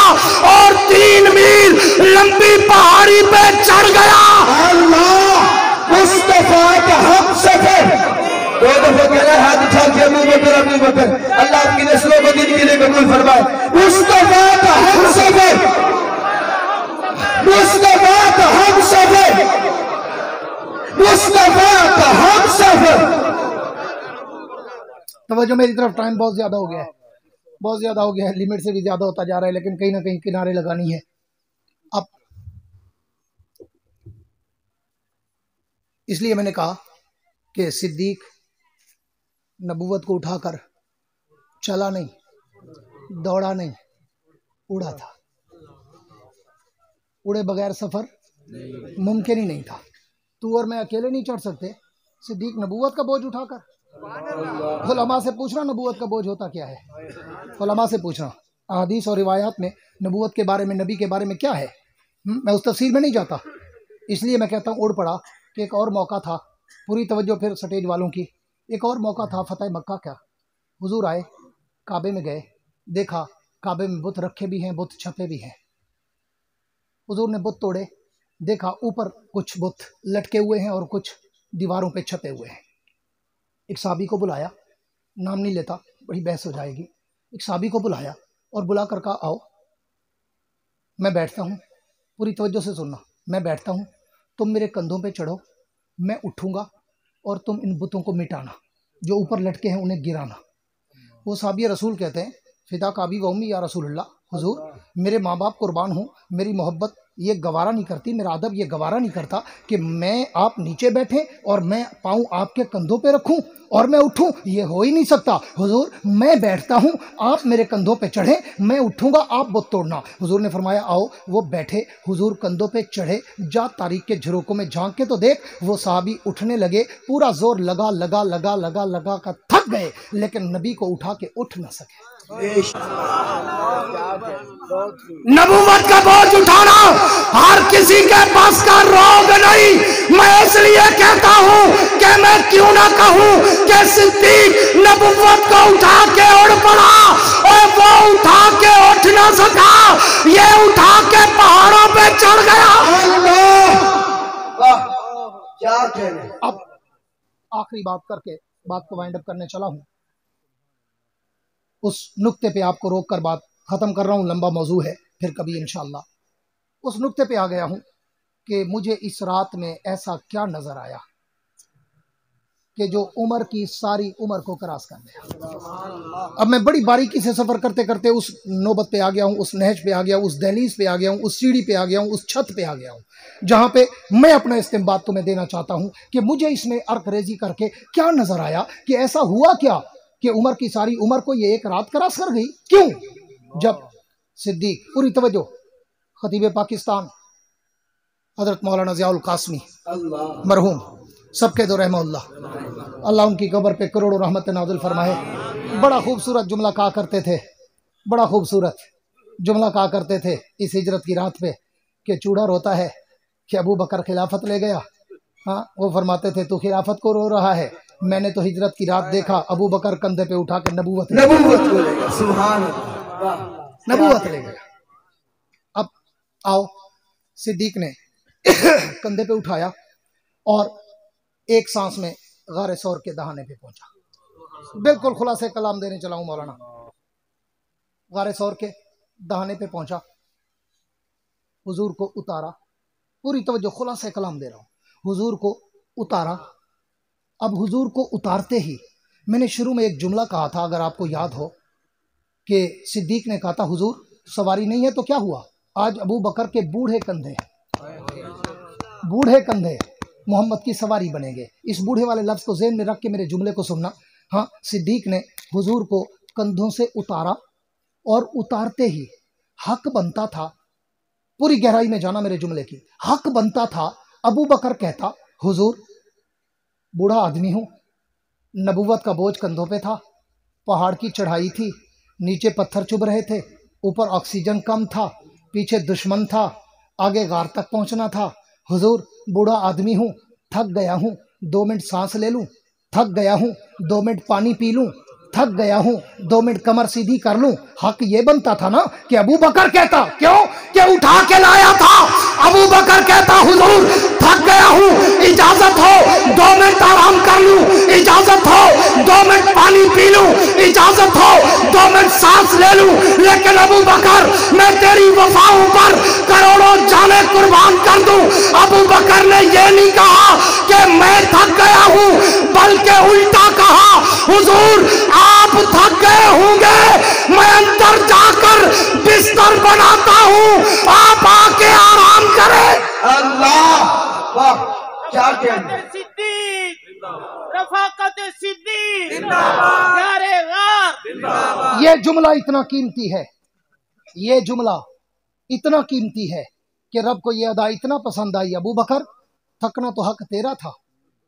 और 3 मील लंबी पहाड़ी पे चढ़ गया। अल्लाह मुस्तफा का हम सफर 2 दफा कह हाथ उठा के अबू बकर, अल्लाह आपकी नस्लों को दिन के लिए कबूल फरमाए। मुस्तफा का हम सफर, मुस्तफा का हम सफर, मुस्तफा का हम सफर। तवज्जो मेरी तरफ, टाइम बहुत ज्यादा हो गया है, बहुत ज्यादा हो गया है, लिमिट से भी ज्यादा होता जा रहा है, लेकिन कहीं ना कहीं किनारे लगानी है। अब इसलिए मैंने कहा कि सिद्दीक नबूवत को उठाकर चला नहीं, दौड़ा नहीं, उड़ा था। उड़े बगैर सफर मुमकिन ही नहीं था। तू और मैं अकेले नहीं चढ़ सकते सिद्दीक नबूवत का बोझ उठाकर। उलमा से पूछना नबूवत का बोझ होता क्या है, उलमा से पूछना। अहादीस और रिवायात में नबूवत के बारे में, नबी के बारे में क्या है, मैं उस तफसीर में नहीं जाता। इसलिए मैं कहता हूँ उड़ पड़ा कि एक और मौका था, पूरी तवज्जो फिर स्टेज वालों की, एक और मौका था फतेह मक्का का। हुजूर आए, काबे में गए, देखा काबे में बुत रखे भी हैं, बुत छपे भी हैं। हुजूर ने बुत तोड़े, देखा ऊपर कुछ बुत लटके हुए हैं और कुछ दीवारों पे छपे हुए हैं। एक साहबी को बुलाया, नाम नहीं लेता, बड़ी बहस हो जाएगी। एक साहबी को बुलाया और बुला कर कहा आओ, मैं बैठता हूँ, पूरी तवज्जो से सुनना, मैं बैठता हूँ, तुम मेरे कंधों पे चढ़ो, मैं उठूँगा और तुम इन बुतों को मिटाना, जो ऊपर लटके हैं उन्हें गिराना। वो साहबी रसूल कहते हैं फिदा काबी व उम्मी या रसूलुल्लाह, हुजूर मेरे माँ बाप कुर्बान हूँ, मेरी मोहब्बत ये गवारा नहीं करती, मेरा अदब ये गवारा नहीं करता कि मैं आप नीचे बैठे और मैं पाँव आपके कंधों पे रखूं और मैं उठूं, ये हो ही नहीं सकता। हुजूर मैं बैठता हूं, आप मेरे कंधों पे चढ़े, मैं उठूंगा, आप बुत तोड़ना। हुजूर ने फरमाया आओ। वो बैठे, हुजूर कंधों पे चढ़े, जा तारीख के झरोकों में झांक के तो देख। वो साहबी उठने लगे, पूरा जोर लगा लगा लगा लगा लगा कर थक गए, लेकिन नबी को उठा के उठ न सके। नबूवत का बोझ उठाना हर किसी के पास का रोग नहीं। मैं इसलिए कहता हूं कि मैं क्यों ना कहूं कि सिद्दीक नबूवत को उठा के उड़ पड़ा, और वो उठा के उठ ना सका, ये उठा के पहाड़ों पे चढ़ गया। क्या कहने। अब आखिरी बात करके बात को वाइंड अप करने चला हूं। उस नुक्ते पे आपको रोक कर बात खत्म कर रहा हूं, लंबा मौजू है, फिर कभी इंशाअल्लाह। उस नुक्ते पे आ गया हूं कि मुझे इस रात में ऐसा क्या नजर आया कि जो उम्र की सारी उम्र को क्रॉस कर गया। अब मैं बड़ी बारीकी से सफर करते करते उस नौबत पे आ गया हूं, उस नहज पे आ गया हूं, उस दहलीज पे आ गया हूं, उस सीढ़ी पे आ गया हूं, उस छत पे आ गया हूं, जहां पे मैं अपना इस्तेमाल तुम्हें देना चाहता हूं कि मुझे इसमें अर्करेजी करके क्या नजर आया कि ऐसा हुआ क्या कि उम्र की सारी उम्र को ये एक रात क्रॉस कर गई। क्यों? जब सिद्दीक, पूरी तवज्जो, खतीब पाकिस्तान हजरत मौलाना ज़ियाउल कासमी मरहूम सबके दो रहमतुल्लाह, अल्लाह उनकी कब्र पे करोड़ों रहमत नाज़िल फरमाए। बड़ा खूबसूरत जुमला कहा करते थे, बड़ा खूबसूरत जुमला कहा करते थे इस हिजरत की रात पे कि चूड़ा रोता है कि अबू बकर खिलाफत ले गया। हाँ, वो फरमाते थे तू खिलाफत को रो रहा है, मैंने तो हिजरत की रात देखा अबू बकर कंधे पे उठा के नबूवत ले गया। सुभान अल्लाह, नबूवत ले गया। अब आओ, सिद्दीक ने कंधे पे उठाया और एक सांस में गारे सौर के दहाने पे पहुंचा। बिल्कुल खुलासे कलाम देने चला हूं मौलाना। गारे सौर के दहाने पे पहुंचा, हुजूर को उतारा, पूरी तवज्जो खुलासे कलाम दे रहा हूं। हुजूर को उतारा। अब हुजूर को उतारते ही मैंने शुरू में एक जुमला कहा था, अगर आपको याद हो, कि सिद्दीक ने कहा था हुजूर सवारी नहीं है तो क्या हुआ, आज अबू बकर के बूढ़े कंधे, बूढ़े कंधे मोहम्मद की सवारी बनेंगे। इस बूढ़े वाले लफ्ज को ज़हन में रख के मेरे जुमले को सुनना। हाँ, सिद्दीक ने हुजूर को कंधों से उतारा और उतारते ही हक बनता था, पूरी गहराई में जाना मेरे जुमले की, हक बनता था अबू बकर कहता हुजूर बूढ़ा आदमी हूं, नबूवत का बोझ कंधों पे था, पहाड़ की चढ़ाई थी, नीचे पत्थर चुभ रहे थे, ऊपर ऑक्सीजन कम था, पीछे दुश्मन था, आगे गार तक पहुंचना था। हुजूर बूढ़ा आदमी हूं, थक गया हूं, 2 मिनट सांस ले लूं, थक गया हूं, 2 मिनट पानी पी लूं, थक गया हूं, 2 मिनट कमर सीधी कर लूं। हक ये बनता था ना कि अबू बकर कहता, क्यों कि उठा के लाया था, अबू बकर कहता हुजूर थक गया हूं, इजाजत हो 2 मिनट आराम कर लूं, इजाजत हो 2 मिनट पानी पी लूं, इजाजत हो 2 मिनट सांस ले लूं। लेकिन अबू बकर मैं तेरी वफाओं पर करोड़ों जाने कुर्बान कर दूं। अबू बकर ने यह नहीं कहा कि मैं थक गया हूं, बल्कि उल्टा कहा हुजूर आप थक गए होंगे, मैं अंदर जाकर बिस्तर बनाता हूं, आप आके आराम करें। अल्लाह, वाह क्या कहना। सिद्दीक, रफाकत सिद्दीक जिंदाबाद, यारे गार। ये जुमला इतना कीमती है, ये जुमला इतना कीमती है कि रब को ये अदा इतना पसंद आई। अबू बकर थकना तो हक तेरा था,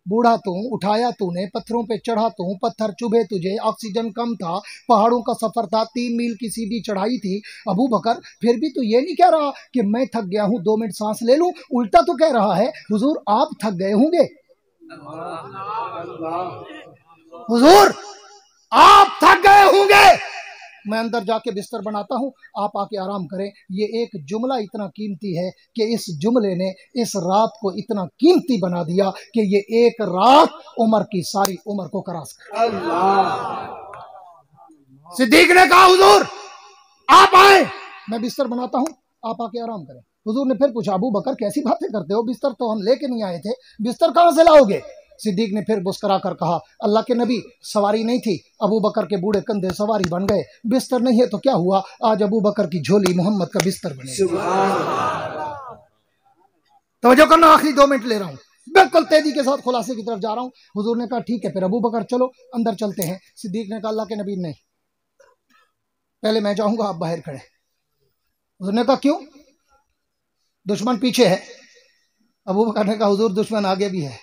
बूढ़ा तू, उठाया तूने, पत्थरों पे चढ़ा तू, पत्थर चुभे तुझे, ऑक्सीजन कम था, पहाड़ों का सफर था, 3 मील की सीधी चढ़ाई थी। अबू बकर फिर भी तू ये नहीं कह रहा कि मैं थक गया हूं, 2 मिनट सांस ले लूं, उल्टा तो कह रहा है हुजूर आप थक गए होंगे, हुजूर आप थक गए होंगे, मैं अंदर जाके बिस्तर बनाता हूं, आप आके आराम करें। ये एक जुमला इतना कीमती है कि इस जुमले ने इस रात को इतना कीमती बना दिया कि ये एक रात उमर की सारी उम्र को करास कर। सिद्दीक ने कहा हुजूर आप आए, मैं बिस्तर बनाता हूं, आप आके आराम करें। हुजूर ने फिर पूछा अबू बकर कैसी बातें करते हो, बिस्तर तो हम लेके नहीं आए थे, बिस्तर कहां से लाओगे। सिद्दीक ने फिर मुस्करा कर कहा अल्लाह के नबी सवारी नहीं थी, अबू बकर के बूढ़े कंधे सवारी बन गए, बिस्तर नहीं है तो क्या हुआ, आज अबू बकर की झोली मोहम्मद का बिस्तर बने। तवज्जो करना, आखिरी 2 मिनट ले रहा हूं, बिल्कुल तेजी के साथ खुलासे की तरफ जा रहा हूं। हुजूर ने कहा ठीक है फिर अबू बकर चलो अंदर चलते हैं। सिद्दीक ने कहा अल्लाह के नबी नहीं, पहले मैं जाऊंगा, आप बाहर खड़े। हुजूर ने कहा क्यों, दुश्मन पीछे है। अबू बकर ने कहा हुजूर दुश्मन आगे भी है,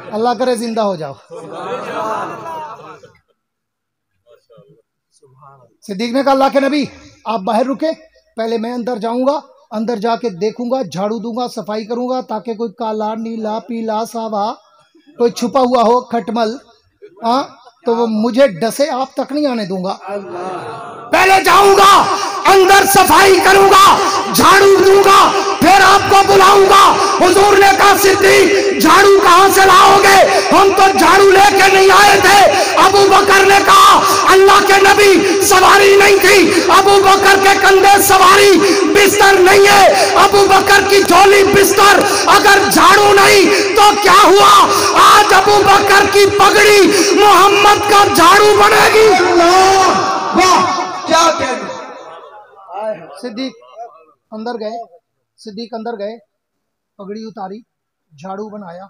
अल्लाह करे जिंदा हो जाओ। सिद्दीक ने कहा अल्लाह के नबी आप बाहर रुके, पहले मैं अंदर जाऊंगा, अंदर जाके देखूंगा, झाड़ू दूंगा, सफाई करूंगा, ताकि कोई काला नीला पीला सावा कोई छुपा हुआ हो खटमल, हाँ तो वो मुझे डसे, आप तक नहीं आने दूंगा। पहले जाऊंगा, अंदर सफाई करूंगा, झाड़ू दूंगा, फिर आपको बुलाऊंगा। हुजूर ने कहा सिद्दीक झाड़ू कहां से लाओगे, हम तो झाड़ू लेके नहीं आए थे। अबू बकर ने कहा अल्लाह के नबी सवारी नहीं थी, अबू बकर के कंधे सवारी, बिस्तर नहीं है, अबू बकर की झोली बिस्तर, अगर झाड़ू नहीं तो क्या हुआ, आज अबू बकर की पगड़ी मोहम्मद का झाड़ू बनेगी। वाह क्या कहना। सिद्दीक अंदर गए, सिद्दीक अंदर गए, पगड़ी उतारी, झाड़ू बनाया,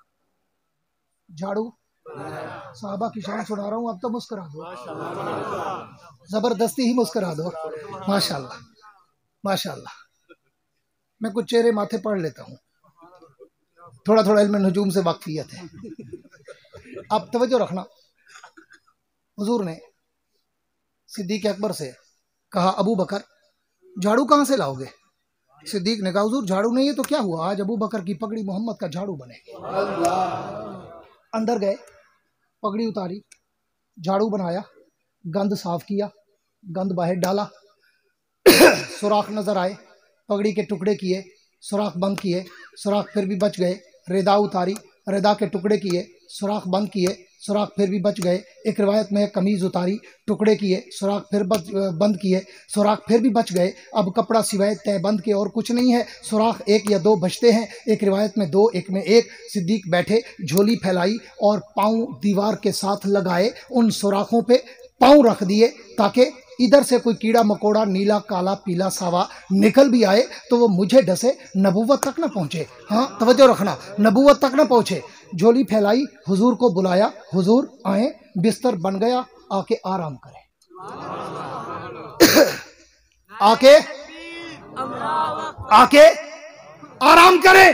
झाड़ू साहबा की शान सुना रहा हूं, अब तो मुस्कुरा दो, जबरदस्ती ही मुस्कुरा दो। माशाल्लाह माशाल्लाह। मैं कुछ चेहरे माथे पढ़ लेता हूं। थोड़ा थोड़ा इल्म नजूम से वाकफियत है। अब तवज्जो रखना, हुजूर ने सिद्दीक अकबर से कहा, अबू बकर झाड़ू कहाँ से लाओगे? सिद्दीक ने कहा, हुजूर झाड़ू नहीं है तो क्या हुआ, आज अबू बकर की पगड़ी मोहम्मद का झाड़ू बने। अंदर गए, पगड़ी उतारी, झाड़ू बनाया, गंद साफ किया, गंद बाहर डाला, सुराख नजर आए, पगड़ी के टुकड़े किए, सुराख बंद किए, सुराख फिर भी बच गए, रेदा उतारी, रेदा के टुकड़े किए, सुराख बंद किए, सुराख फिर भी बच गए। एक रिवायत में कमीज उतारी, टुकड़े किए, सुराख फिर बंद किए, सुराख फिर भी बच गए। अब कपड़ा सिवाय तय बंद के और कुछ नहीं है, सुराख एक या दो बचते हैं, एक रिवायत में दो, एक में एक। सिद्दीक बैठे, झोली फैलाई और पाँव दीवार के साथ लगाए, उन सुराखों पे पाँव रख दिए ताकि इधर से कोई कीड़ा मकोड़ा नीला काला पीला सावा निकल भी आए तो वो मुझे डसे, नबूवत तक ना पहुंचे। हाँ तवज्जो रखना, नबूवत तक ना पहुंचे। झोली फैलाई, हुजूर को बुलाया, हुजूर आए, बिस्तर बन गया, आके आराम करें। आके आराम करें।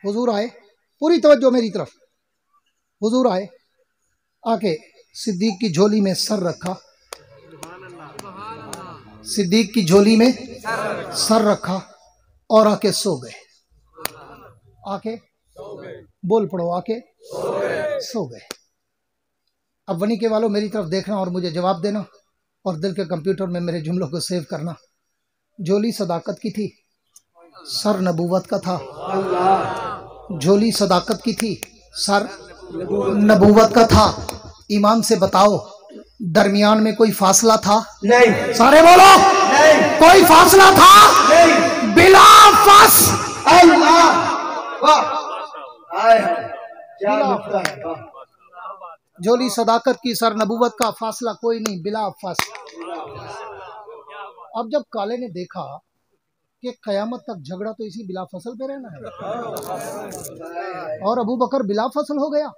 हुजूर आए, पूरी तवज्जो मेरी तरफ। हुजूर आए, आके सिद्दीक की झोली में सर रखा, सिद्दीक की झोली में सर रखा और आके सो गए। आके बोल पड़ो, आके सो गए। अब वनी के वालों मेरी तरफ देखना और मुझे जवाब देना और दिल के कंप्यूटर में मेरे जुमलों को सेव करना। झोली सदाकत की थी, सर नबूवत का था। झोली सदाकत की थी, सर नबूवत का था। ईमान से बताओ, दरमियान में कोई फासला था? नहीं। सारे बोलो, नहीं। कोई फासला था? नहीं। बिला फस। अल्लाह वाह, आए क्या नुक्ता है, वाह। झोली सदाकत की, सर नबूवत का, फासला कोई नहीं, बिला फस। अब जब काले ने देखा कि कयामत तक झगड़ा तो इसी बिला फसल पे रहना है और अबू बकर बिला फसल हो गया।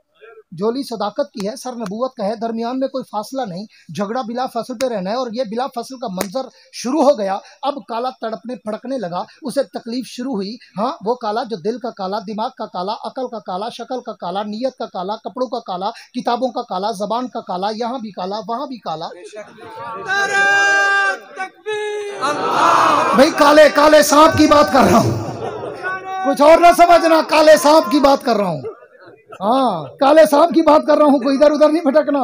झोली सदाकत की है, सर नबूवत का है, दरमियान में कोई फासला नहीं, झगड़ा बिला फसल पे रहना है और ये बिला फसल का मंजर शुरू हो गया। अब काला तड़पने फड़कने लगा, उसे तकलीफ शुरू हुई। हाँ वो काला जो दिल का काला, दिमाग का काला, अकल का काला, शक्ल का काला, नीयत का काला, कपड़ों का काला, किताबों का काला, जबान का काला, यहाँ भी काला वहां भी काला। भाई काले काले सांप की बात कर रहा हूँ, कुछ और ना समझना, काले सांप की बात कर रहा हूँ। हाँ काले सांप की बात कर रहा हूँ, कोई इधर उधर नहीं भटकना।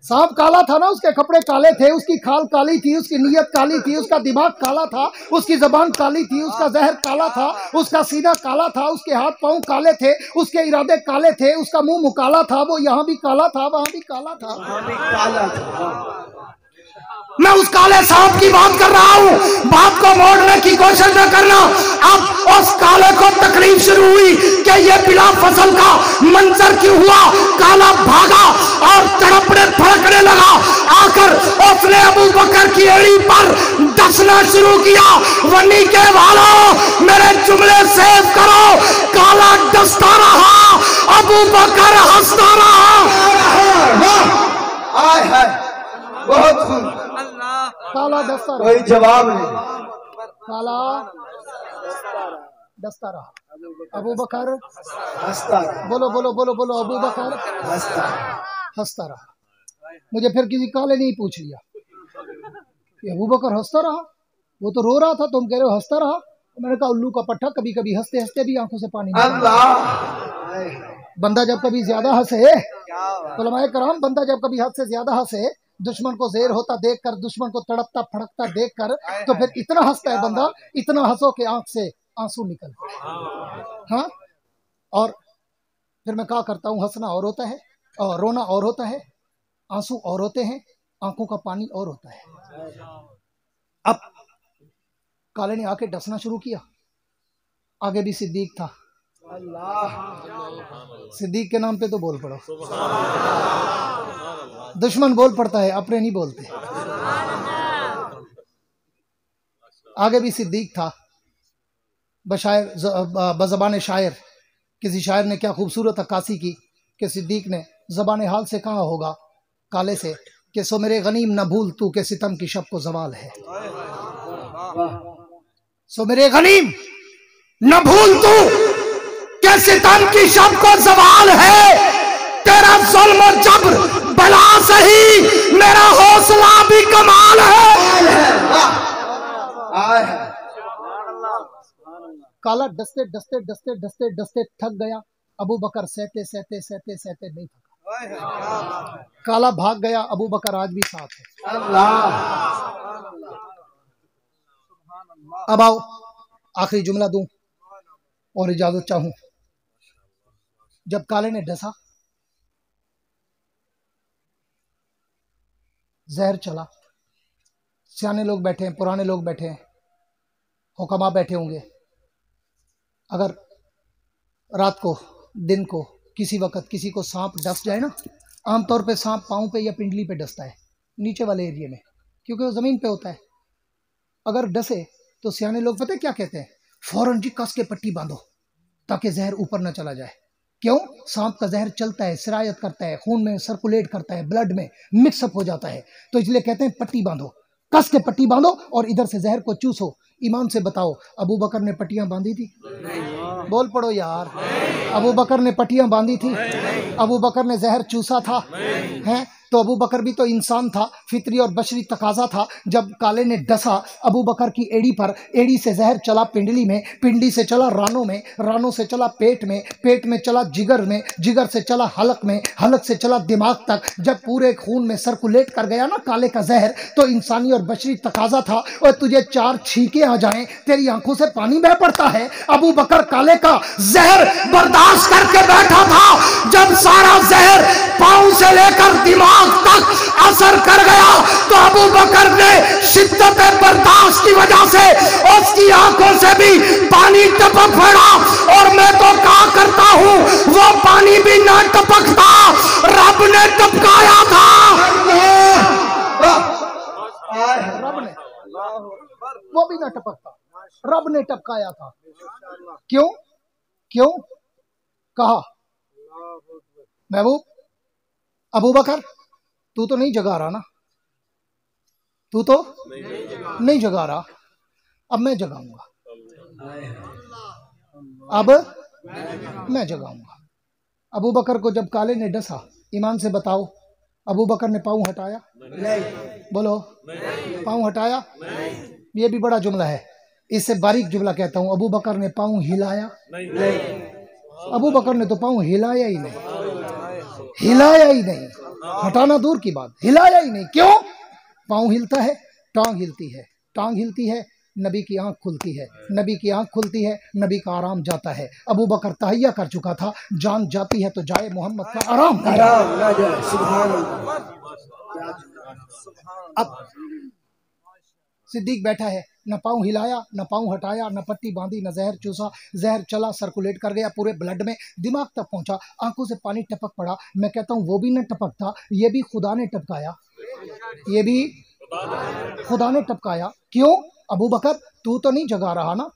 सांप काला था ना, उसके कपड़े काले थे, उसकी खाल काली थी, उसकी नीयत काली थी, उसका दिमाग काला था, उसकी जबान काली थी, उसका जहर काला था, उसका सीना काला था, उसके हाथ पांव काले थे, उसके इरादे काले थे, उसका मुंह काला था, वो यहाँ भी काला था वहां भी काला था। मैं उस काले सांप की बात कर रहा हूँ, बात को मोड़ने की कोशिश न करना। अब उस काले को तकलीफ शुरू हुई कि ये बिला फसल का मंजर क्यों हुआ। काला भागा और तड़पने फड़कने लगा, आकर उसने अबू बकर की एड़ी पर डसना शुरू किया। वनी के वालों मेरे जुमले सेव करो, काला डसता रहा, अबू बकर हंसता रहा। बहुत काला डसता रहा, कोई जवाब नहीं, काला डसता रहा। अबू बकर हंसता रहा। बोलो बोलो बोलो बोलो, अबू बकर हंसता रहा। मुझे फिर किसी काले ने ही पूछ लिया कि अबू बकर हंसता रहा, वो तो रो रहा था, तुम कह रहे हो हंसता रहा। मैंने कहा उल्लू का पट्टा, कभी कभी हंसते हंसते भी आंखों से पानी बंदा जब कभी ज्यादा हंसे, उलमाए कराम, बंदा जब कभी हद से ज्यादा हंसे, दुश्मन को ज़ेर होता देखकर, दुश्मन को तड़पता फड़कता देखकर, तो फिर इतना हंसता है बंदा, इतना हंसो कि आंख से आंसू निकल। हाँ और फिर मैं क्या करता हूँ, हंसना और होता है और रोना और होता है, आंसू और होते हैं, आंखों का पानी और होता है। अब काले ने आके डसना शुरू किया, आगे भी सिद्दीक था। सिद्दीक के नाम पे तो बोल पड़ो। दुश्मन बोल पड़ता है, अपने नहीं बोलते। आगे भी सिद्दीक था, बज़बान शायर। किसी शायर ने क्या खूबसूरत अक्कासी की कि सिद्दीक ने ज़बान हाल से कहा होगा काले से कि सो मेरे गनीम न भूल तू के सितम की शब को ज़वाल है। सो मेरे गनीम न भूल तू कि सितम की शब को सवाल है, तेरा जुल्म और जबर बला सही, मेरा हौसला भी कमाल है। काला डसते डसते डसते डसते डसते थक गया। अबू बकर सहते सहते सहते सहते नहीं थका। काला भाग गया, अबू बकर आज भी साथ है। अब आओ आखिरी जुमला दूं और इजाजत चाहूं। जब काले ने डसा, जहर चला। सियाने लोग बैठे हैं, पुराने लोग बैठे हैं, हुक्मा बैठे होंगे। अगर रात को, दिन को, किसी वक्त किसी को सांप डस जाए ना, आमतौर पे सांप पाँव पे या पिंडली पे डसता है, नीचे वाले एरिया में, क्योंकि वो जमीन पे होता है। अगर डसे तो सियाने लोग पता है क्या कहते हैं? फौरन जी कस के पट्टी बांधो ताकि जहर ऊपर ना चला जाए। क्यों? सांप का जहर चलता है, सिरायत करता है, खून में सर्कुलेट करता है, ब्लड में मिक्सअप हो जाता है, तो इसलिए कहते हैं पट्टी बांधो, कस के पट्टी बांधो और इधर से जहर को चूसो। ईमान से बताओ, अबू बकर ने पट्टियां बांधी थी? बोल पड़ो यार। अबू बकर ने पट्टियां बांधी थी? अबू बकर ने जहर चूसा था? हैं? तो अबू बकर भी तो इंसान था, फितरी और बशरी तकाजा था। जब काले ने डसा अबू बकर की एड़ी पर, एड़ी से जहर चला पिंडली में, पिंडली से चला रानों में, रानों से चला पेट में, पेट में चला जिगर में, जिगर से चला हलक में, हलक से चला दिमाग तक। जब पूरे खून में सर्कुलेट कर गया ना काले का जहर, तो इंसानी और बशरी तकाजा था और तुझे 4 छींके आ जाएं, तेरी आंखों से पानी बह पड़ता है। अबू बकर काले का जहर बर्दाश्त करके बैठा था। जब सारा जहर पांव से लेकर दिमाग तक असर कर गया तो अबू बकर ने शिद्दत बर्दाश्त की वजह से उसकी आंखों से भी पानी टपक पड़ा। और मैं तो कहा करता हूं, वो पानी भी ना टपकता, रब ने टपकाया था। रब ने, वो भी ना टपकता, रब ने टपकाया था। क्यों? क्यों? कहा महबूब, अबू बकर तू तो नहीं जगा रहा ना, तू तो नहीं जगा रहा, अब मैं जगाऊंगा, अब मैं जगाऊंगा। अबू बकर को जब काले ने डसा, ईमान से बताओ, अबू बकर ने पाँव हटाया? बोलो, पाँव हटाया? ये भी बड़ा जुमला है, इससे बारीक जुमला कहता हूं। अबू बकर ने पाँव हिलाया? अबू बकर ने तो पाँव हिलाया ही नहीं, हिलाया ही नहीं, हटाना दूर की बात, हिलाया ही नहीं। क्यों? पाँव हिलता है, टांग हिलती है, टांग हिलती है, नबी की आंख खुलती है, नबी की आंख खुलती है, नबी का आराम जाता है। अबू बकर तहैया कर चुका था, जान जाती है तो जाए मोहम्मद का आराम। अब सिद्दीक बैठा है, न पाँव हिलाया, न पाँव हटाया, न पट्टी बांधी, न जहर चूसा। जहर चला, सर्कुलेट कर गया पूरे ब्लड में, दिमाग तक पहुंचा, आंखों से पानी टपक पड़ा। मैं कहता हूं वो भी न टपकता, ये भी खुदा ने टपकाया, ये भी खुदा ने टपकाया। क्यों? अबू बकर तू तो नहीं जगा रहा ना,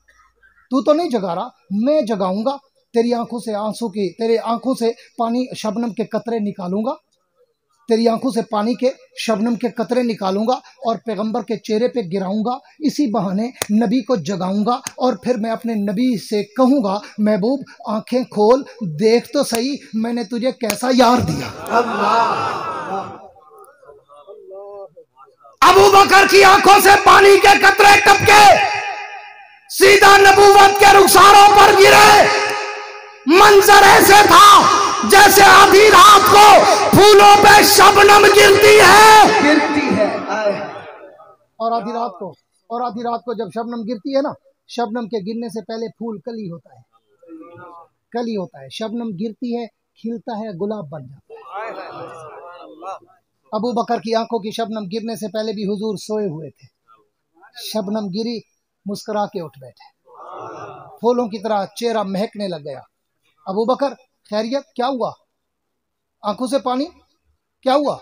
तू तो नहीं जगा रहा, मैं जगाऊंगा। तेरी आंखों से आंसू की, तेरी आंखों से पानी शबनम के कतरे निकालूंगा, तेरी आंखों से पानी के शबनम के कतरे निकालूंगा और पैगंबर के चेहरे पे गिराऊंगा। इसी बहाने नबी को जगाऊंगा और फिर मैं अपने नबी से कहूंगा, महबूब आंखें खोल, देख तो सही मैंने तुझे कैसा यार दिया। अबू बकर की आंखों से पानी के कतरे टपके, सीधा नबूवत के रुखसारों पर गिरे। मंजर ऐसे था जैसे आधी रात को फूलों पे शबनम गिरती है, और आधी रात को जब शबनम गिरती है ना, शबनम के गिरने से पहले फूल कली होता है, कली होता है, शबनम गिरती है, खिलता है, गुलाब बन जाता है। अबू बकर की आंखों की शबनम गिरने से पहले भी हुजूर सोए हुए थे। शबनम गिरी, मुस्कुरा के उठ बैठे, फूलों की तरह चेहरा महकने लग गया। अबू बकर खैरियत, क्या हुआ? आंखों से पानी, क्या हुआ?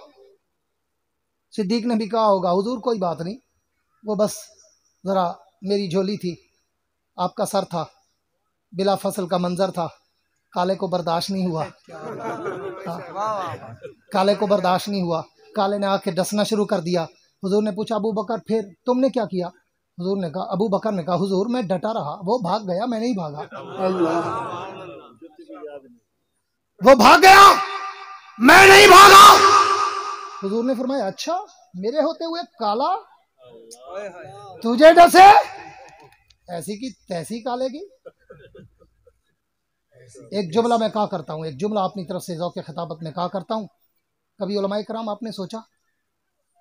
सिद्दीक ने भी कहा होगा, हुजूर कोई बात नहीं, वो बस जरा मेरी झोली थी, आपका सर था, बिला फसल का मंजर था, काले को बर्दाश्त नहीं हुआ, काले को बर्दाश्त नहीं हुआ, काले ने आके डसना शुरू कर दिया। हुजूर ने पूछा, अबू बकर फिर तुमने क्या किया? हुजूर ने कहा, अबू बकर ने कहा, हुजूर मैं डटा रहा, वो भाग गया, मैं नहीं भागा। वो भाग गया, मैं नहीं भागा। हुजूर ने फरमाया अच्छा, मेरे होते हुए काला तुझे डसे, ऐसी की तैसी काले की। एक जुमला मैं कहा करता हूँ, एक जुमला अपनी तरफ से ज़ौक़ खिताबत में कहा करता हूँ। कभी उलमाए कराम आपने सोचा,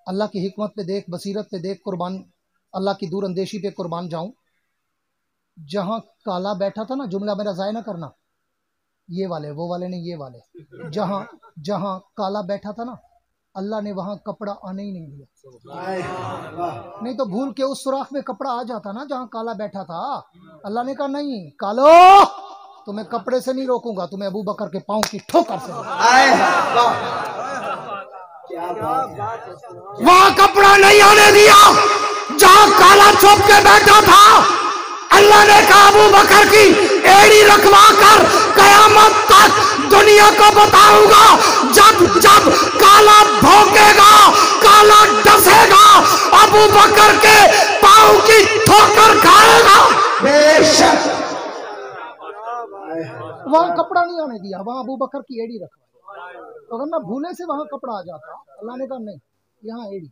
अल्लाह की हिकमत पे देख, बसीरत पे देख, कुर्बान अल्लाह की दूर अंदेशी पे कुर्बान जाऊं, जहां काला बैठा था ना, जुमला मेरा ज़ाय ना करना, ये वाले वो वाले नहीं, ये वाले, जहां जहां काला बैठा था ना, अल्लाह ने वहां कपड़ा आने ही नहीं दिया। नहीं तो भूल के उस सुराख में कपड़ा आ जाता ना जहां काला बैठा था। अल्लाह ने कहा नहीं कालो, तुम्हें कपड़े से नहीं रोकूंगा, तुम्हें अबू बकर के पांव की ठोकर से। वहां कपड़ा नहीं आने दिया जहां काला छुप के बैठा था। अल्लाह ने कहा अबू बकर की एड़ी रखवा कर कयामत तक दुनिया को बताऊंगा, जब जब काला भौंकेगा, काला डसेगा, अबू बकर के पांव की ठोकर खाएगा। बेशक वहां कपड़ा नहीं आने दिया, वहां अबू बकर की एड़ी रखवाई। तो अगर ना भूले से वहां कपड़ा आ जाता, अल्लाह ने कहा नहीं, यहाँ एड़ी।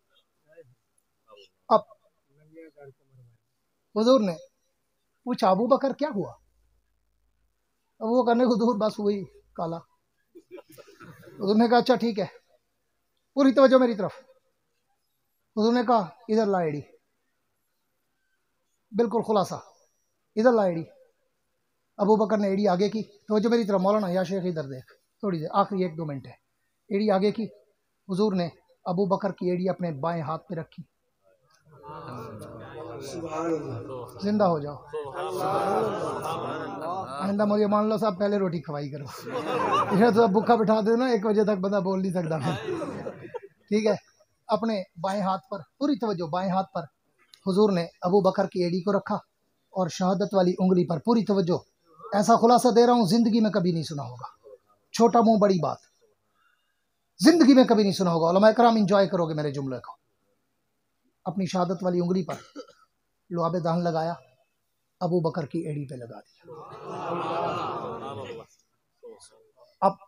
अब हुजूर ने पूछा अबू बकर क्या हुआ? अब वो करने हुजूर बस वही काला। हुजूर ने कहा अच्छा ठीक है, पूरी तवज्जो मेरी तरफ। हुजूर ने कहा इधर ला एड़ी, बिल्कुल खुलासा, इधर ला एड़ी। अबू बकर ने एड़ी आगे की, तवज्जो मेरी तरफ मौलाना या शेख इधर देख, थोड़ी देर, आखिरी 1-2 मिनट है। एड़ी आगे की, हुजूर ने अबू बकर की एड़ी अपने बाएं हाथ पे रखी। जिंदा हो जाओ। आइंदा मुझे मान लो साहब पहले रोटी खवाई करो, इधर तो भूखा बिठा दे ना, 1 बजे तक बंदा बोल नहीं सकता। ठीक है, अपने बाएं हाथ पर, पूरी तवज्जो, बाएं हाथ पर हुजूर ने अबू बकर की एड़ी को रखा और शहादत वाली उंगली पर, पूरी तवज्जो, ऐसा खुलासा दे रहा हूं जिंदगी में कभी नहीं सुना होगा, छोटा मुंह बड़ी बात, जिंदगी में कभी नहीं सुना होगा। उलमाए कराम इंजॉय करोगे मेरे जुमले को। अपनी शहादत वाली उंगली पर लुआबे दाहन लगाया, अबू बकर की एड़ी पे लगा दिया। अब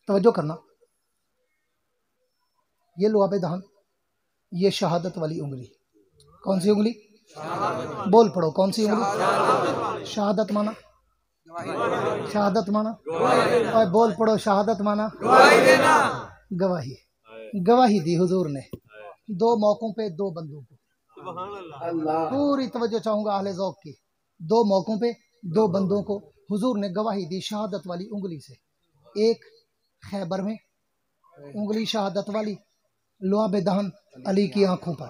तवज्जो करना, ये लुआबे दाहन, ये शहादत वाली उंगली, कौन सी उंगली? बोल पड़ो, कौन सी उंगली? शहादत माना, शहादत माना, और बोल पड़ो शहादत माना, गवाही। गवाही दी हुजूर ने 2 मौकों पे 2 बंदों को। पूरी तवज्जो चाहूंगा अहले ज़ौक़ की। 2 मौकों पे 2 बंदों को हुजूर ने गवाही दी शहादत वाली उंगली से। एक खैबर में उंगली शहादत वाली, लुआबे दहन अली की आंखों पर,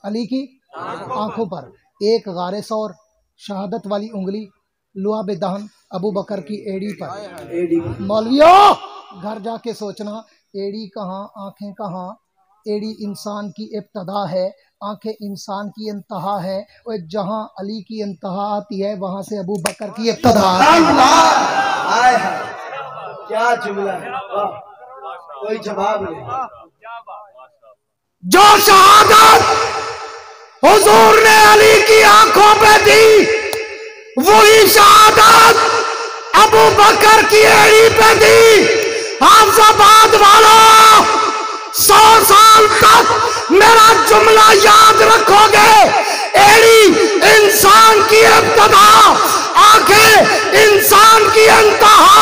अली की आंखों पर। एक गारे सौर शहादत वाली उंगली, लुआबे दहन अबू बकर की एड़ी पर। मौलवियों घर जाके सोचना, एड़ी कहाँ, आंखें कहाँ? एड़ी इंसान की इब्तदा है, आंखें इंसान की इंतहा है, और जहां अली की इंतहा आती है वहां से अबू बकर की इब्तदा आती है। क्या जुमला है, कोई जवाब नहीं। जो शहादत हुजूर ने अली की आंखों पे दी, वही शहादत अबू बकर की एड़ी पे दी। हाफिजाबाद वालों 100 साल तक मेरा जुमला याद रखोगे। एड़ी इंसान की इब्तदा, आंखें इंसान की इंतहा।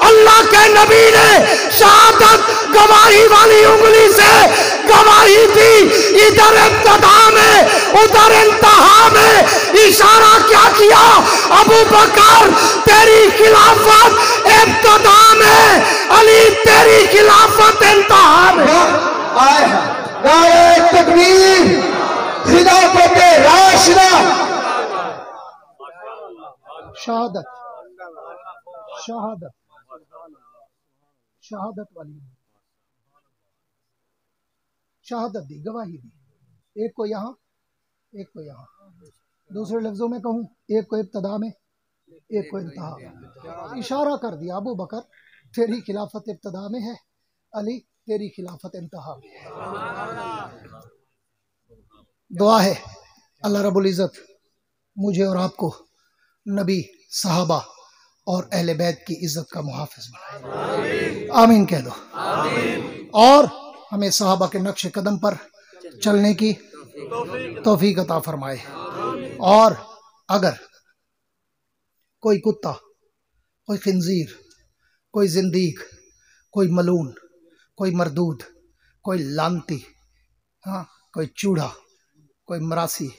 अल्लाह के नबी ने शहादत गवाही वाली उंगली से गवाही दी, इधर इब्तदा में उधर इंतहा में। इशारा क्या किया? अबू बकर तेरी खिलाफत इब्तदा में, अली तेरी खिलाफत इंतहा में। नारे तकबीर, खिलाफत राशिदा। शहादत, शहादत, शहादत वाली शहादत दी, गवाही दी। एक को यहाँ, एक को यहाँ। दूसरे लफ्जों में कहूँ, एक को इब्तदा में, एक को इंतहा में। इशारा कर दिया अबू बकर तेरी खिलाफत इब्तदा में है, अली तेरी खिलाफत इंतहा में है। दुआ है अल्लाह रब्बुल इज़्ज़त मुझे और आपको नबी, सहाबा और अहले बैत की इज्जत का मुहाफिज बनाए। आमीन कह दो। और हमें सहाबा के नक्श कदम पर चलने की तौफीक अता फरमाए। और अगर कोई कुत्ता, कोई खिंजीर, कोई जिंदीक, कोई मलून, कोई मरदूद, कोई लानती, हाँ, कोई चूड़ा, कोई मरासी,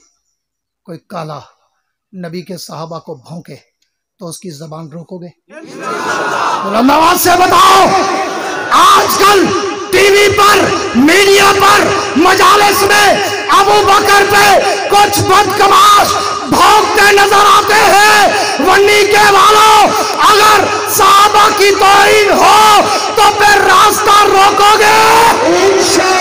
कोई काला नबी के सहाबा को भौंके तो उसकी जबान रोकोगे? आवाज से बताओ। आजकल टीवी पर, मीडिया पर, मजालिस में अबू बकर पे कुछ बदकमाश भौंकते नजर आते हैं। वन्नी के वालों, अगर सहाबा की तौहीन हो तो फिर रास्ता रोकोगे?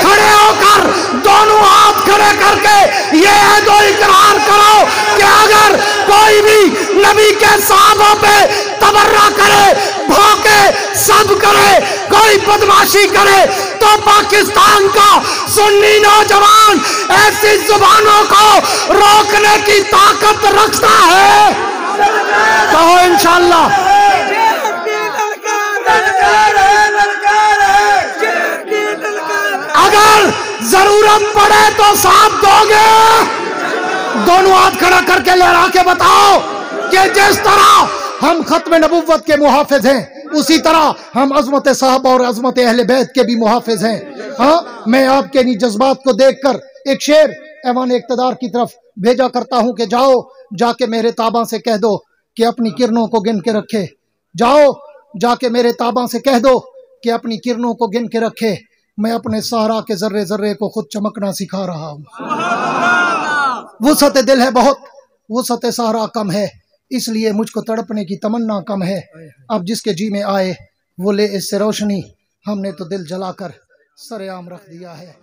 खड़े होकर दोनों हाथ खड़े करके ये तो इकरार करो कि अगर कोई भी नबी के सहाबा पे तबर्रा करे, भौंके, सब करे, कोई बदमाशी करे तो पाकिस्तान का सुन्नी नौजवान ऐसी जुबानों को रोकने की ताकत रखता है? कहो इंशाअल्लाह। अगर जरूरत पड़े तो साथ दोगे? दोनों हाथ खड़ा करके लहरा के बताओ कि जिस तरह हम खत्म नबुव्वत के मुहाफिज हैं, उसी तरह हम अजमत साहब और अजमत अहले बैत के भी मुहाफिज हैं। हाँ, मैं आपके इन जज्बात को देखकर एक शेर ऐवान इक़्तिदार की तरफ भेजा करता हूं कि जाओ जाके मेरे ताबा से कह दो कि अपनी किरणों को गिन के रखे। जाओ जाके मेरे ताबा से कह दो कि अपनी किरणों को गिन के रखे। मैं अपने सहरा के जर्रे जर्रे को खुद चमकना सिखा रहा हूँ। वुसअत दिल है बहुत, वुसअत सहरा कम है, इसलिए मुझको तड़पने की तमन्ना कम है। अब जिसके जी में आए वो ले इससे रोशनी, हमने तो दिल जलाकर सरेआम रख दिया है।